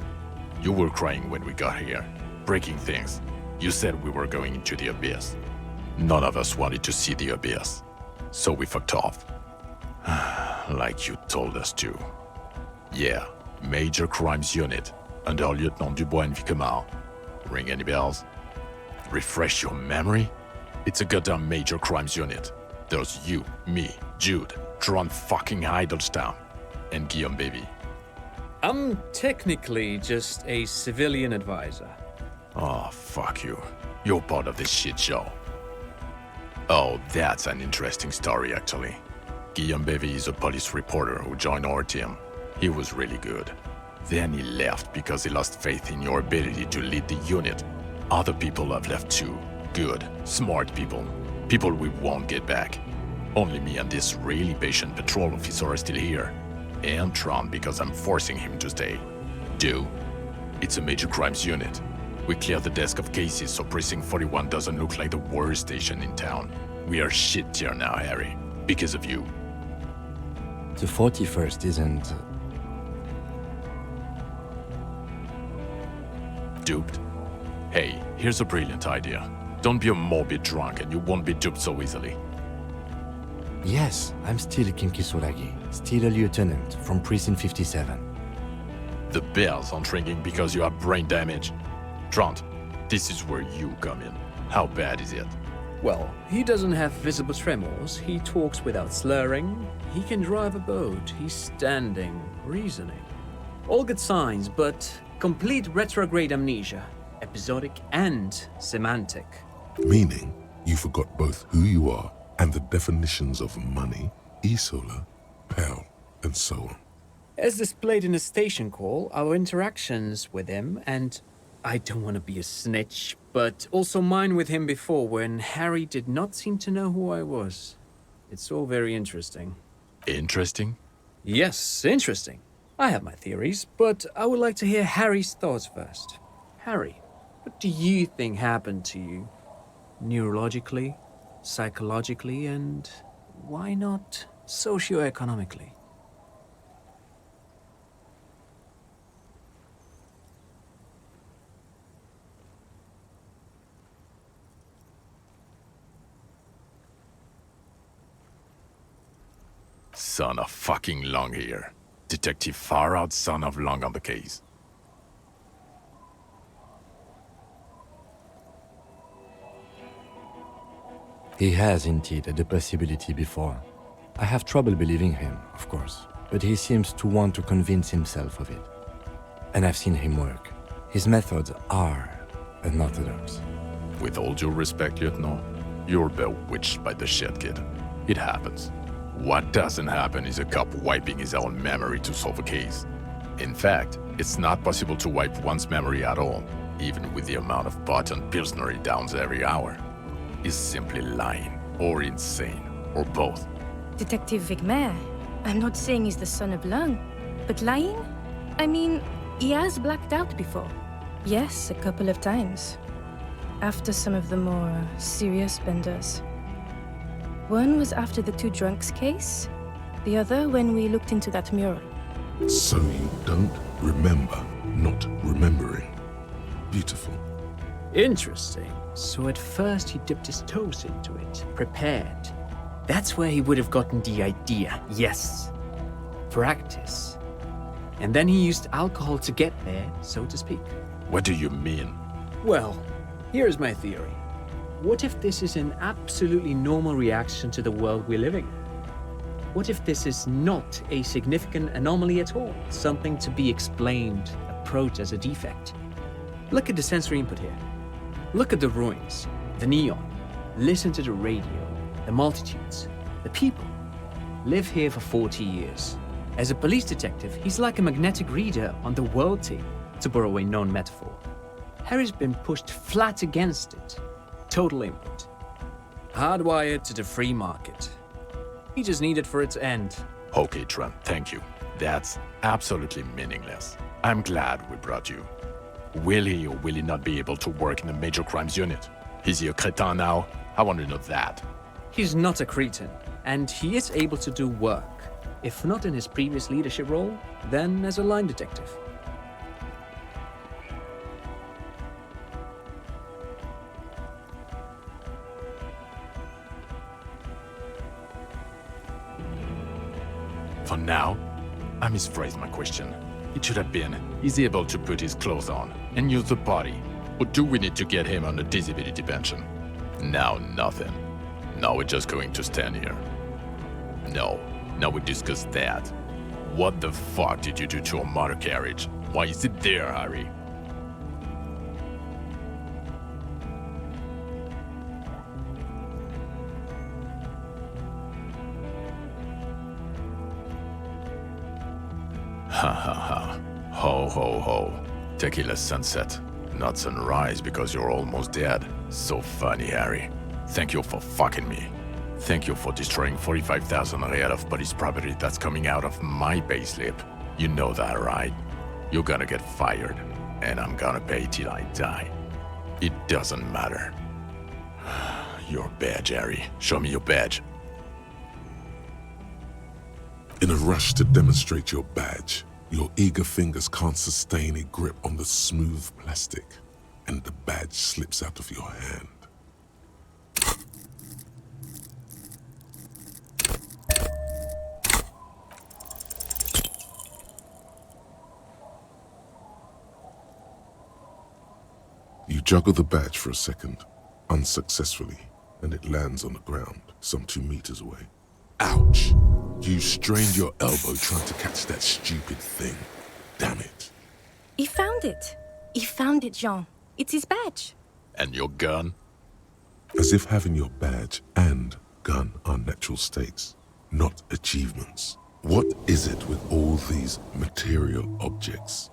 You were crying when we got here, breaking things. You said we were going into the abyss. None of us wanted to see the abyss. So we fucked off. Like you told us to. Yeah, Major Crimes Unit, under Lieutenant Dubois and Vicomar. Ring any bells? Refresh your memory? It's a goddamn Major Crimes Unit. There's you, me, Jude, Tron fucking Idlestown, and Guillaume Baby. I'm technically just a civilian advisor. Oh, fuck you. You're part of this shit show. Oh, that's an interesting story, actually. Guillaume Baby is a police reporter who joined our team. He was really good. Then he left because he lost faith in your ability to lead the unit. Other people have left too. Good, smart people. People we won't get back. Only me and this really patient patrol officer are still here. And Tron because I'm forcing him to stay. Do? It's a major crimes unit. We cleared the desk of cases so Precinct 41 doesn't look like the worst station in town. We are shit tier now, Harry. Because of you. The 41st isn't... Duped? Hey, here's a brilliant idea. Don't be a morbid drunk and you won't be duped so easily. Yes, I'm still Kinki Solagi, still a lieutenant from Precinct 57. The bells aren't ringing because you have brain damage. Trant, this is where you come in. How bad is it? Well, he doesn't have visible tremors, he talks without slurring, he can drive a boat, he's standing, reasoning. All good signs, but complete retrograde amnesia, episodic and semantic. Meaning, you forgot both who you are and the definitions of money, Isola, pal, and so on. As displayed in the station call, our interactions with him, and I don't want to be a snitch, but also mine with him before when Harry did not seem to know who I was. It's all very interesting. Interesting? Yes, interesting. I have my theories, but I would like to hear Harry's thoughts first. Harry, what do you think happened to you? Neurologically, psychologically, and why not socioeconomically? Son of fucking Long here. Detective far out son of Long on the case. He has indeed had the possibility before. I have trouble believing him, of course, but he seems to want to convince himself of it. And I've seen him work. His methods are unorthodox. With all due respect, Lieutenant, you're bewitched by the shit kid. It happens. What doesn't happen is a cop wiping his own memory to solve a case. In fact, it's not possible to wipe one's memory at all, even with the amount of pot and Pilsner he downs every hour. He's simply lying, or insane, or both. Detective Vigmer, I'm not saying he's the son of Lung, but lying? I mean, he has blacked out before. Yes, a couple of times. After some of the more serious benders. One was after the two drunks case, the other when we looked into that mural. So you don't remember not remembering. Beautiful. Interesting. So at first he dipped his toes into it, prepared. That's where he would have gotten the idea, yes. Practice. And then he used alcohol to get there, so to speak. What do you mean? Well, here's my theory. What if this is an absolutely normal reaction to the world we're living in? What if this is not a significant anomaly at all? Something to be explained, approached as a defect? Look at the sensory input here. Look at the ruins, the neon. Listen to the radio, the multitudes, the people. Live here for 40 years. As a police detective, he's like a magnetic reader on the world tape, to borrow a known metaphor. Harry's been pushed flat against it. Total input. Hardwired to the free market. He just needed for its end. Okay, Trent, thank you. That's absolutely meaningless. I'm glad we brought you. Will he or will he not be able to work in the major crimes unit? Is he a cretin now? I want to know that. He's not a cretin, and he is able to do work. If not in his previous leadership role, then as a line detective. For now, I misphrased my question. It should have been, is he able to put his clothes on and use the body? Or do we need to get him on a disability pension? Now nothing. Now we're just going to stand here. No, now we discuss that. What the fuck did you do to a motor carriage? Why is it there, Harry? Ha ha ha. Ho ho ho. Tequila sunset. Not sunrise because you're almost dead. So funny, Harry. Thank you for fucking me. Thank you for destroying 45,000 real of police property that's coming out of my payslip. You know that, right? You're gonna get fired, and I'm gonna pay till I die. It doesn't matter. Your badge, Harry. Show me your badge. In a rush to demonstrate your badge, your eager fingers can't sustain a grip on the smooth plastic, and the badge slips out of your hand. You juggle the badge for a second, unsuccessfully, and it lands on the ground, some 2 meters away. Ouch! You strained your elbow trying to catch that stupid thing. Damn it. He found it. He found it, Jean. It's his badge. And your gun? As if having your badge and gun are natural states, not achievements. What is it with all these material objects?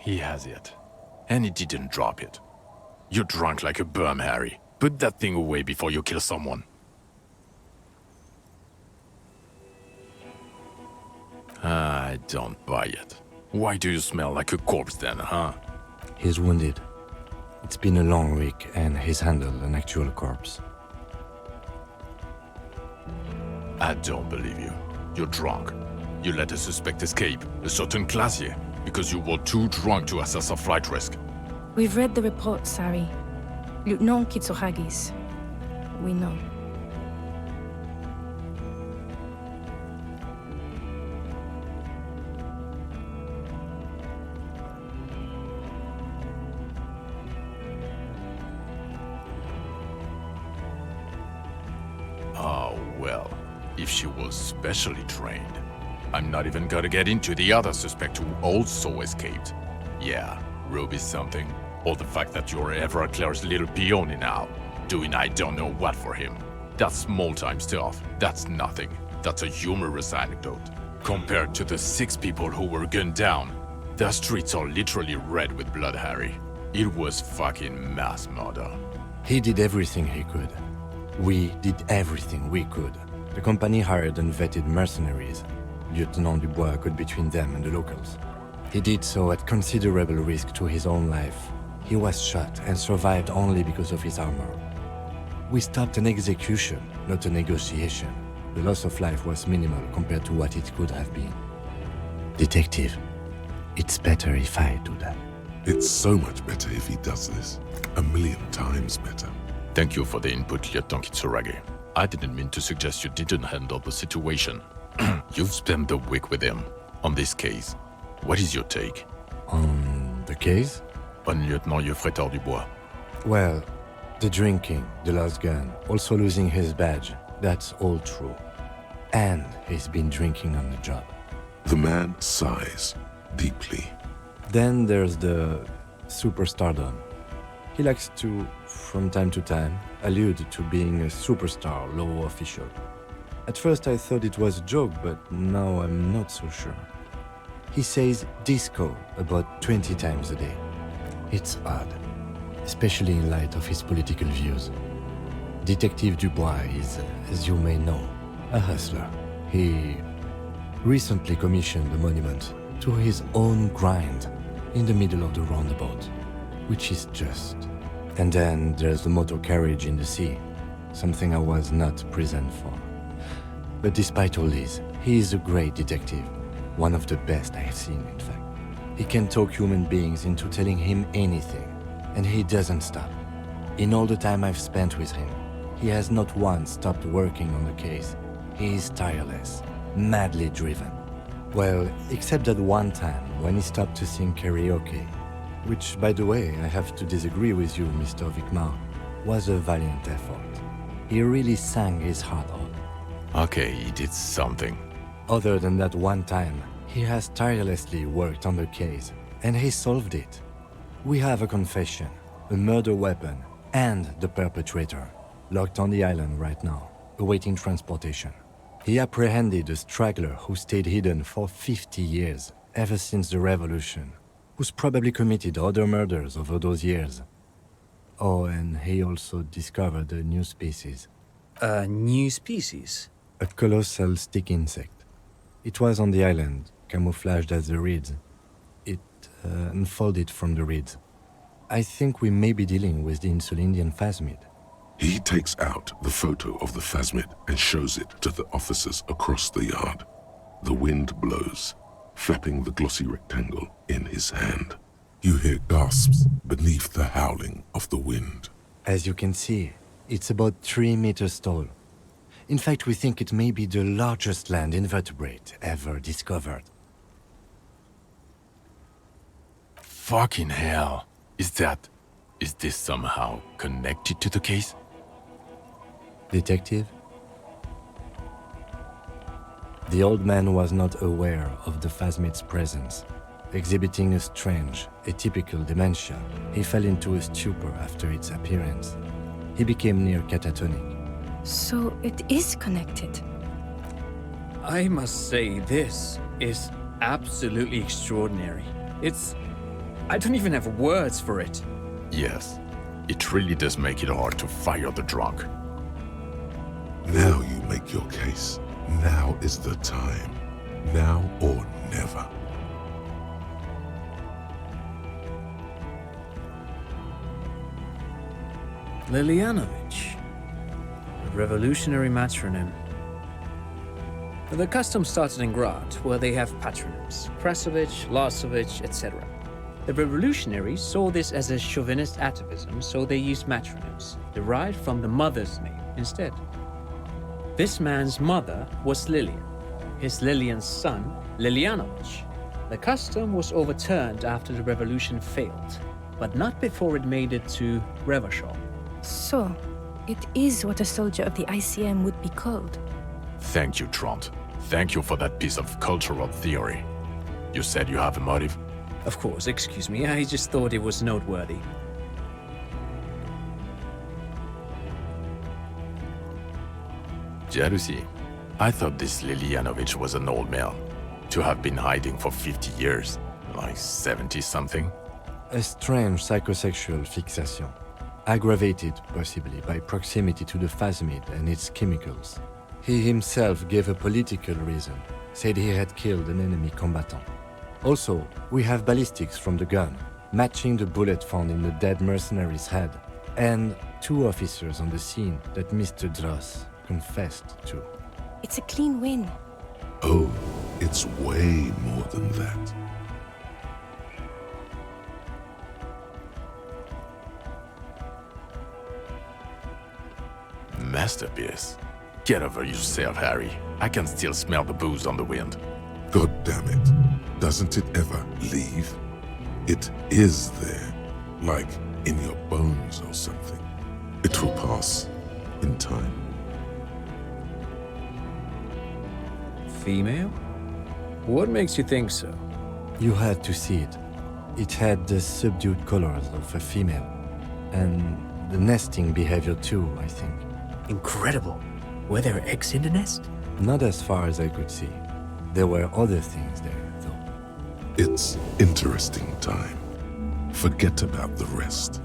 He has it. And he didn't drop it. You're drunk like a bum, Harry. Put that thing away before you kill someone. I don't buy it. Why do you smell like a corpse then, huh? He's wounded. It's been a long week, and he's handled an actual corpse. I don't believe you. You're drunk. You let a suspect escape, a certain classier, because you were too drunk to assess a flight risk. We've read the reports, Harry. Lieutenant Kitsuragis. We know. Oh, well, if she was specially trained. I'm not even gonna get into the other suspect who also escaped. Yeah, Ruby's something. Or the fact that you're Everard Claire's little peony now, doing I don't know what for him. That's small-time stuff. That's nothing. That's a humorous anecdote. Compared to the 6 people who were gunned down, the streets are literally red with blood, Harry. It was fucking mass murder. He did everything he could. We did everything we could. The company hired and vetted mercenaries. Lieutenant Dubois got between them and the locals. He did so at considerable risk to his own life. He was shot and survived only because of his armor. We stopped an execution, not a negotiation. The loss of life was minimal compared to what it could have been. Detective, it's better if I do that. It's so much better if he does this. 1,000,000 times better. Thank you for the input, Lieutenant Kitsuragi. I didn't mean to suggest you didn't handle the situation. You've spent the week with him on this case. What is your take? On the case? On Lieutenant Geoffrey Dubois. Well, the drinking, the lost gun, also losing his badge, that's all true. And he's been drinking on the job. The man sighs deeply. Then there's the superstardom. He likes to, from time to time, allude to being a superstar law official. At first I thought it was a joke, but now I'm not so sure. He says disco about 20 times a day. It's odd, especially in light of his political views. Detective Dubois is, as you may know, a hustler. He recently commissioned a monument to his own grind in the middle of the roundabout, which is just. And then there's the motor carriage in the sea, something I was not present for. But despite all this, he is a great detective, one of the best I have seen, in fact. He can talk human beings into telling him anything, and he doesn't stop. In all the time I've spent with him, he has not once stopped working on the case. He is tireless, madly driven. Well, except that one time when he stopped to sing karaoke, which, by the way, I have to disagree with you, Mr. Vicmar, was a valiant effort. He really sang his heart out. Okay, he did something. Other than that one time, he has tirelessly worked on the case, and he solved it. We have a confession, a murder weapon, and the perpetrator, locked on the island right now, awaiting transportation. He apprehended a straggler who stayed hidden for 50 years, ever since the revolution, who's probably committed other murders over those years. Oh, and he also discovered a new species. A new species? A colossal stick insect. It was on the island, camouflaged as the reeds. It unfolded from the reeds. I think we may be dealing with the Insulindian phasmid. He takes out the photo of the phasmid and shows it to the officers across the yard. The wind blows, flapping the glossy rectangle in his hand. You hear gasps beneath the howling of the wind. As you can see, it's about 3 meters tall. In fact, we think it may be the largest land invertebrate ever discovered. Fucking hell. Is this somehow connected to the case? Detective? The old man was not aware of the phasmid's presence. Exhibiting a strange, atypical dementia, he fell into a stupor after its appearance. He became near catatonic. So it is connected. I must say, this is absolutely extraordinary. I don't even have words for it. Yes. It really does make it hard to fire the drunk. Now you make your case. Now is the time. Now or never. Lilianovich. A revolutionary matronym. The custom started in Grad, where they have patronyms. Krasovich, Lasovich, etc. The revolutionaries saw this as a chauvinist atavism, so they used matronyms, derived from the mother's name instead. This man's mother was Lilian, his Lilian's son, Lilianovich. The custom was overturned after the revolution failed, but not before it made it to Revachol. So, it is what a soldier of the ICM would be called. Thank you, Trant. Thank you for that piece of cultural theory. You said you have a motive? Of course, excuse me, I just thought it was noteworthy. Jealousy. I thought this Lilianovich was an old man. To have been hiding for 50 years. Like 70-something. A strange psychosexual fixation, aggravated possibly by proximity to the phasmid and its chemicals. He himself gave a political reason, said he had killed an enemy combatant. Also, we have ballistics from the gun, matching the bullet found in the dead mercenary's head, and 2 officers on the scene that Mr. Dross confessed to. It's a clean win. Oh, it's way more than that. Masterpiece. Get over yourself, Harry. I can still smell the booze on the wind. God damn it. Doesn't it ever leave? It is there, like in your bones or something. It will pass in time. Female? What makes you think so? You had to see it. It had the subdued colors of a female, and the nesting behavior too, I think. Incredible. Were there eggs in the nest? Not as far as I could see. There were other things there, though. It's interesting time. Forget about the rest.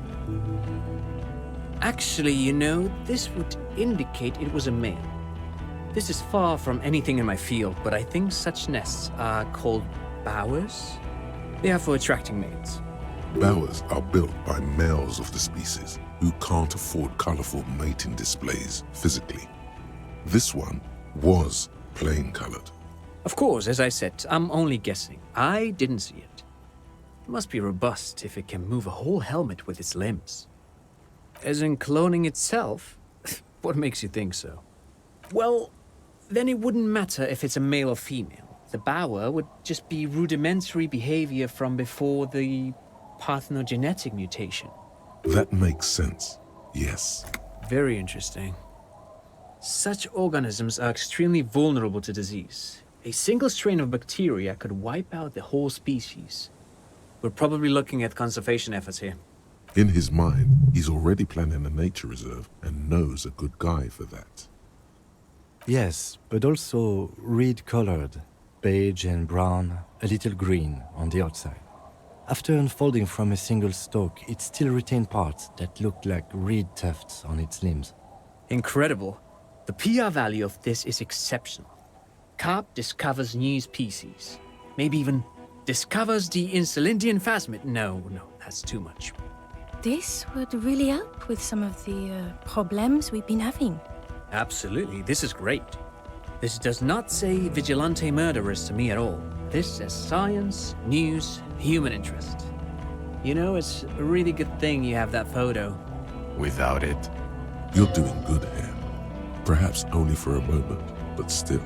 Actually, you know, this would indicate it was a male. This is far from anything in my field, but I think such nests are called bowers. They are for attracting mates. Bowers are built by males of the species who can't afford colorful mating displays physically. This one was plain colored. Of course, as I said, I'm only guessing. I didn't see it. It must be robust if it can move a whole helmet with its limbs. As in cloning itself? What makes you think so? Well, then it wouldn't matter if it's a male or female. The bower would just be rudimentary behavior from before the parthenogenetic mutation. That makes sense, yes. Very interesting. Such organisms are extremely vulnerable to disease. A single strain of bacteria could wipe out the whole species. We're probably looking at conservation efforts here. In his mind, he's already planning a nature reserve and knows a good guy for that. Yes, but also reed-colored, beige and brown, a little green on the outside. After unfolding from a single stalk, it still retained parts that looked like reed tufts on its limbs. Incredible. The PR value of this is exceptional. Carp discovers new species. Maybe even discovers the Insulindian phasmid. No, that's too much. This would really help with some of the problems we've been having. Absolutely, this is great. This does not say vigilante murderers to me at all. This says science, news, human interest. You know, it's a really good thing you have that photo. Without it, You're doing good here. Perhaps only for a moment, but still.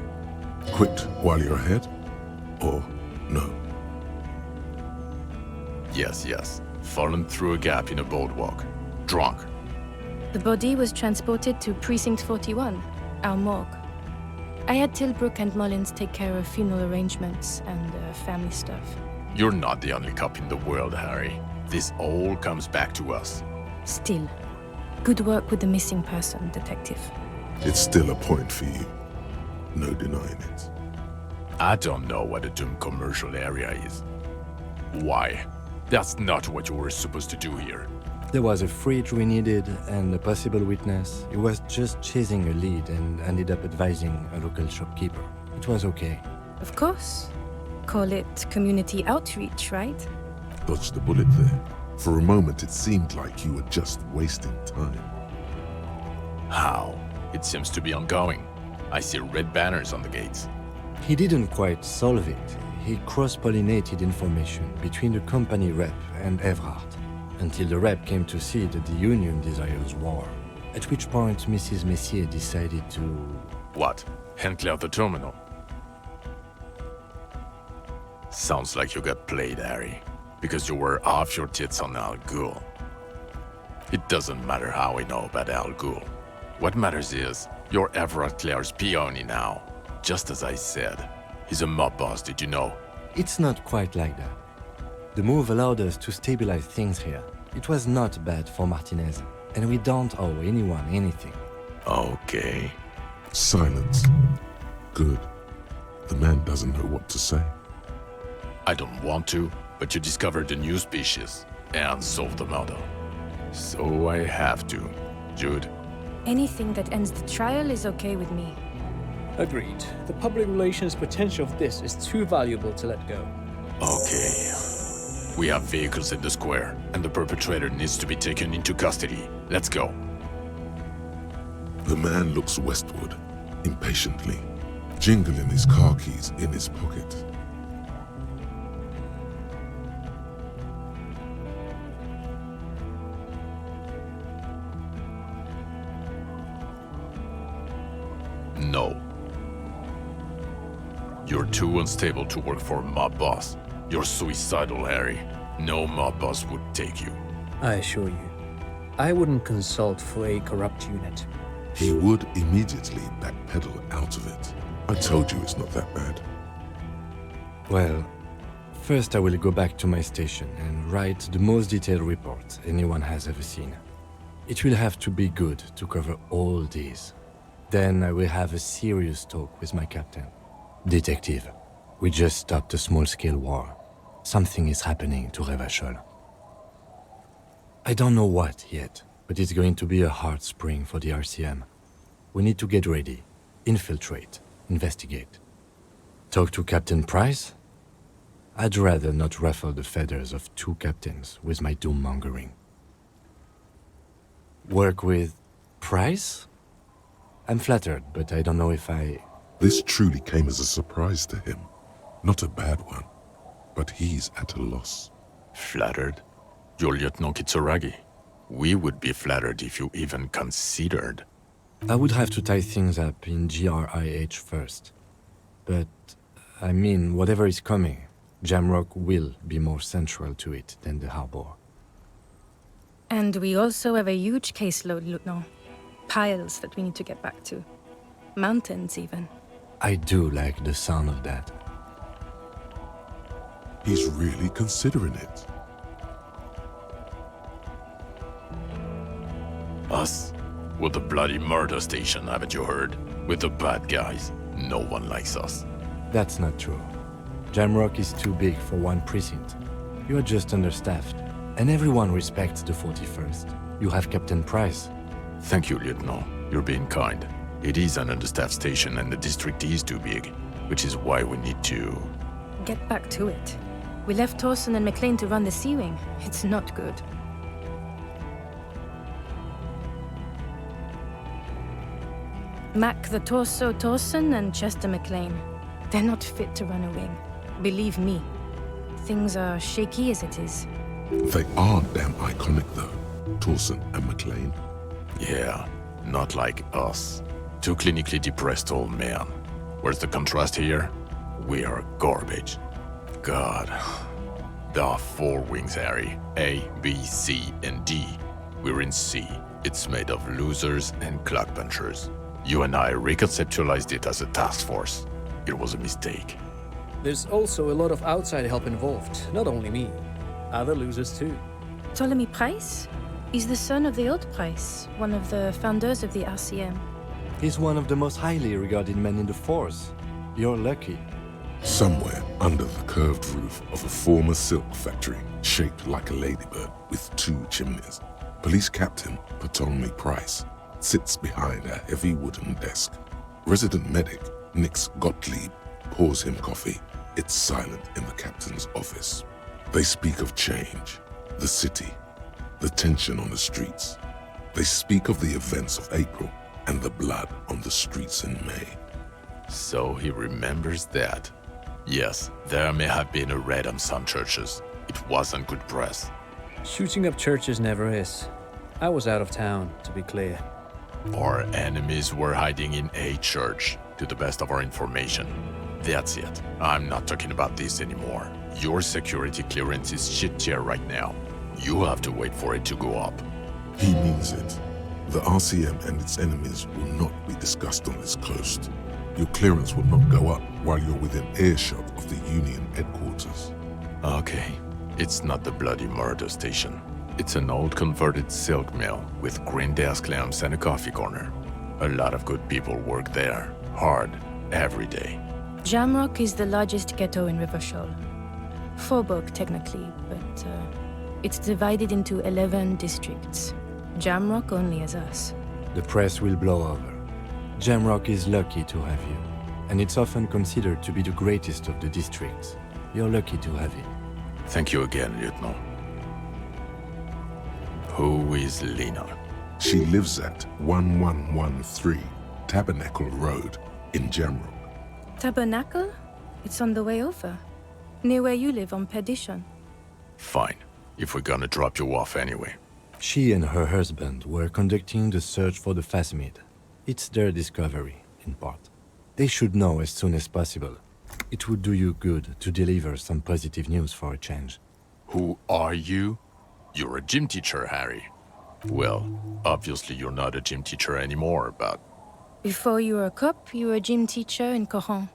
Quit while you're ahead? Or no? yes. Fallen through a gap in a boardwalk. Drunk. The body was transported to Precinct 41, our morgue. I had Tilbrook and Mullins take care of funeral arrangements and family stuff. You're not the only cop in the world, Harry. This all comes back to us. Still, good work with the missing person, Detective. It's still a point for you. No denying it. I don't know what a Doom commercial area is. Why? That's not what you were supposed to do here. There was a fridge we needed and a possible witness. He was just chasing a lead and ended up advising a local shopkeeper. It was okay. Of course. Call it community outreach, right? Dodged the bullet there. For a moment, it seemed like you were just wasting time. How? It seems to be ongoing. I see red banners on the gates. He didn't quite solve it. He cross-pollinated information between the company rep and Evrard, until the rep came to see that the Union desires war, at which point Mrs. Messier decided to... What? Hand clear the terminal? Sounds like you got played, Harry, because you were off your tits on Al Ghul. It doesn't matter how we know about Al Ghul. What matters is, you're Everard Clare's peony now. Just as I said. He's a mob boss, did you know? It's not quite like that. The move allowed us to stabilize things here. It was not bad for Martinez, and we don't owe anyone anything. Okay. Silence. Good. The man doesn't know what to say. I don't want to, but you discovered a new species and solved the murder. So I have to. Jude? Anything that ends the trial is okay with me. Agreed. The public relations potential of this is too valuable to let go. Okay. We have vehicles in the square, and the perpetrator needs to be taken into custody. Let's go. The man looks westward, impatiently, jingling his car keys in his pocket. No. You're too unstable to work for a mob boss. You're suicidal, Harry. No mob boss would take you. I assure you, I wouldn't consult for a corrupt unit. He would immediately backpedal out of it. I told you it's not that bad. Well, First, I will go back to my station and write the most detailed report anyone has ever seen. It will have to be good to cover all these. Then I will have a serious talk with my captain. Detective, we just stopped a small-scale war. Something is happening to Revachol. I don't know what yet, but it's going to be a hard spring for the RCM. We need to get ready, infiltrate, investigate. Talk to Captain Price? I'd rather not ruffle the feathers of two captains with my doom-mongering. Work with Price? I'm flattered, but I don't know if I... This truly came as a surprise to him. Not a bad one, but he's at a loss. Flattered? You're Lieutenant Kitsuragi. We would be flattered if you even considered. I would have to tie things up in GRIH first. But, I mean, whatever is coming, Jamrock will be more central to it than the harbor. And we also have a huge caseload, Lieutenant. Piles that we need to get back to. Mountains, even. I do like the sound of that. He's really considering it. Us? We're the bloody murder station, haven't you heard? We're the bad guys. No one likes us. That's not true. Jamrock is too big for one precinct. You are just understaffed. And everyone respects the 41st. You have Captain Price. Thank you, Lieutenant. You're being kind. It is an understaffed station and the district is too big, which is why we need to... Get back to it. We left Torsen and McLean to run the Sea Wing. It's not good. Mac the Torso Torsen and Chester McLean. They're not fit to run a wing. Believe me. Things are shaky as it is. They are damn iconic though, Torsen and McLean. Yeah, not like us. Two clinically depressed old men. Where's the contrast here? We are garbage. God. There are 4 wings, Harry. A, B, C, and D. We're in C. It's made of losers and clock punchers. You and I reconceptualized it as a task force. It was a mistake. There's also a lot of outside help involved, not only me. Other losers too. Ptolemy Price? He's the son of the old Price, one of the founders of the RCM. He's one of the most highly regarded men in the force. You're lucky. Somewhere under the curved roof of a former silk factory, shaped like a ladybird with 2 chimneys, Police Captain Ptolemy Price sits behind a heavy wooden desk. Resident medic Nix Gottlieb pours him coffee. It's silent in the captain's office. They speak of change, the city, the tension on the streets. They speak of the events of April and the blood on the streets in May. So he remembers that. Yes, there may have been a raid on some churches. It wasn't good press. Shooting up churches never is. I was out of town, to be clear. Our enemies were hiding in a church, to the best of our information. That's it. I'm not talking about this anymore. Your security clearance is shit tier right now. You have to wait for it to go up. He means it. The RCM and its enemies will not be discussed on this coast. Your clearance will not go up while you're within earshot of the Union headquarters. Okay, it's not the bloody murder station. It's an old converted silk mill with green desk lamps and a coffee corner. A lot of good people work there, hard, every day. Jamrock is the largest ghetto in Revachol. Faubourg, technically, but it's divided into 11 districts. Jamrock only has us. The press will blow over. Jamrock is lucky to have you, and it's often considered to be the greatest of the districts. You're lucky to have it. Thank you again, Lieutenant. Who is Lena? She lives at 1113 Tabernacle Road in Jamrock. Tabernacle? It's on the way over. Near where you live on Perdition. Fine, if we're gonna drop you off anyway. She and her husband were conducting the search for the Phasmid. It's their discovery, in part. They should know as soon as possible. It would do you good to deliver some positive news for a change. Who are you? You're a gym teacher, Harry. Well, obviously you're not a gym teacher anymore, but... Before you were a cop, you were a gym teacher in Coron.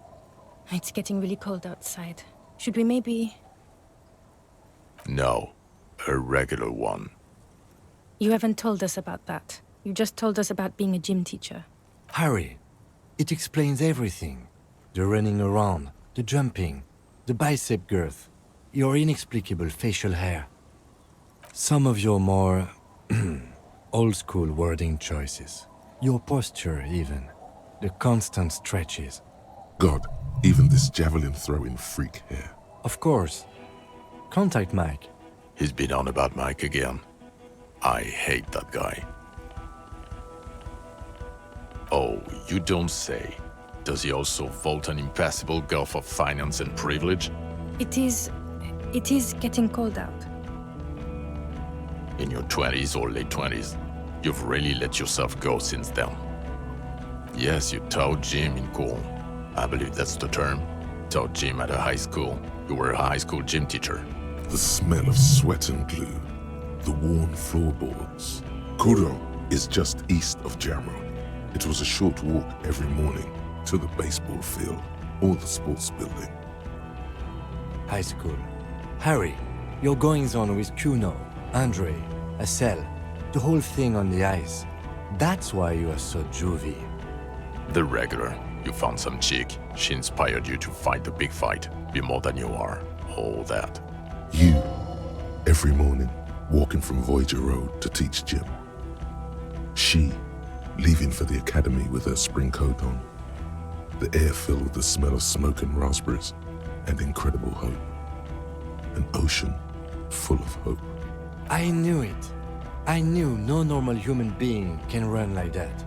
It's getting really cold outside. Should we maybe... No, a regular one. You haven't told us about that. You just told us about being a gym teacher. Harry, it explains everything. The running around, the jumping, the bicep girth, your inexplicable facial hair. Some of your more old-school wording choices. Your posture, even. The constant stretches. God, even this javelin-throwing freak here. Of course. Contact Mike. He's been on about Mike again. I hate that guy. Oh, you don't say. Does he also vault an impassable gulf of finance and privilege? It is getting cold out. In your 20s or late 20s, you've really let yourself go since then. Yes, you taught gym in school. I believe that's the term. Taught gym at a high school. You were a high school gym teacher. The smell of sweat and glue. The worn floorboards. Kuro is just east of Jamrock. It was a short walk every morning to the baseball field or the sports building. High school. Harry, your goings-on with Kuno, Andre, Acel, the whole thing on the ice. That's why you are so juvie. The regular. You found some chick. She inspired you to fight the big fight. Be more than you are. All that. You, every morning, walking from Voyager Road to teach gym. She, leaving for the academy with her spring coat on. The air filled with the smell of smoke and raspberries and incredible hope. An ocean full of hope. I knew it. I knew no normal human being can run like that.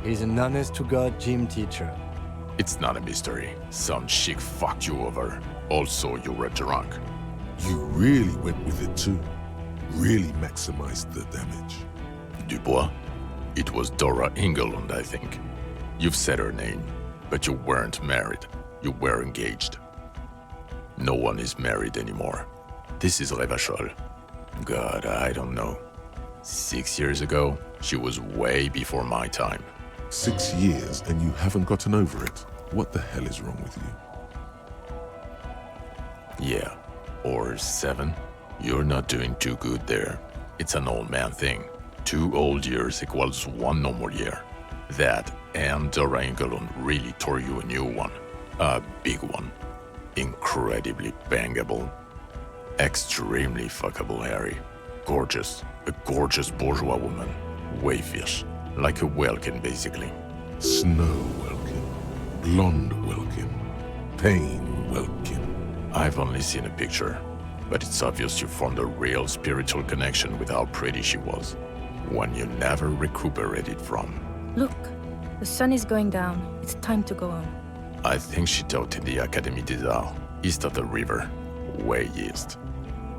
He's an honest-to-God gym teacher. It's not a mystery. Some chick fucked you over. Also, you were drunk. You really went with it too. Really maximized the damage. Dubois? It was Dora Engelund, I think. You've said her name, but you weren't married. You were engaged. No one is married anymore. This is Revachol. God, I don't know. 6 years ago, she was way before my time. 6 years and you haven't gotten over it. What the hell is wrong with you? Yeah, or 7. You're not doing too good there. It's an old man thing. 2 old years equals 1 normal year. That and Dora Engelund really tore you a new one. A big one. Incredibly bangable. Extremely fuckable, Harry. Gorgeous. A gorgeous bourgeois woman. Wayfish. Like a Welkin, basically. Snow Welkin. Blonde Welkin. Pain Welkin. I've only seen a picture, but it's obvious you formed a real spiritual connection with how pretty she was. One you never recuperated from. Look, the sun is going down. It's time to go home. I think she taught in the Académie des Arts, east of the river. Way east.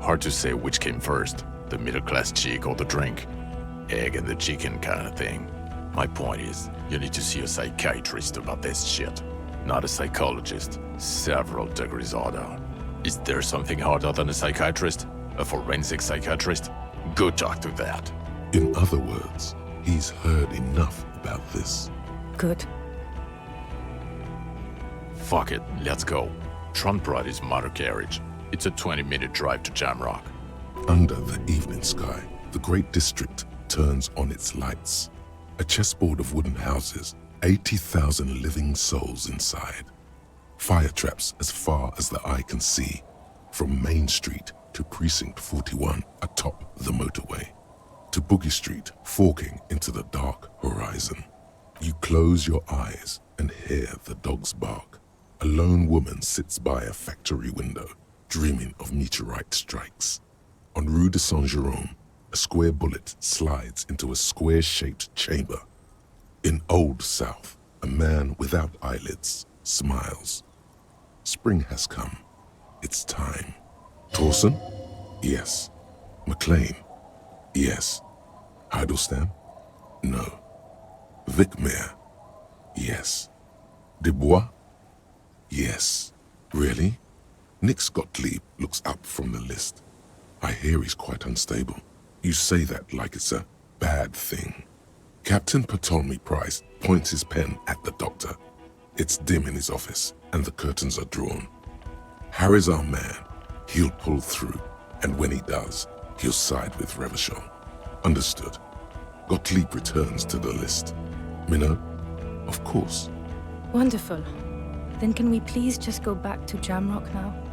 Hard to say which came first, the middle-class chick or the drink. Egg and the chicken kind of thing. My point is, you need to see a psychiatrist about this shit. Not a psychologist. Several degrees harder. Is there something harder than a psychiatrist? A forensic psychiatrist? Go talk to that. In other words, he's heard enough about this. Good. Fuck it, let's go. Tron brought his motor carriage. It's a 20-minute drive to Jamrock. Under the evening sky, the great district turns on its lights. A chessboard of wooden houses, 80,000 living souls inside. Fire traps as far as the eye can see, from Main Street to Precinct 41 atop the motorway, to Boogie Street forking into the dark horizon. You close your eyes and hear the dogs bark. A lone woman sits by a factory window, dreaming of meteorite strikes. On Rue de Saint-Jérôme, a square bullet slides into a square-shaped chamber. In Old South, a man without eyelids smiles. Spring has come. It's time. Torsen? Yes. McLean? Yes. Heidelstein? No. Vicmeyer? Yes. Dubois? Yes. Really? Nix Gottlieb looks up from the list. I hear he's quite unstable. You say that like it's a bad thing. Captain Ptolemy Price points his pen at the doctor. It's dim in his office, and the curtains are drawn. Harry's our man. He'll pull through. And when he does, he'll side with Revachol. Understood. Gottlieb returns to the list. Minnow? Of course. Wonderful. Then can we please just go back to Jamrock now?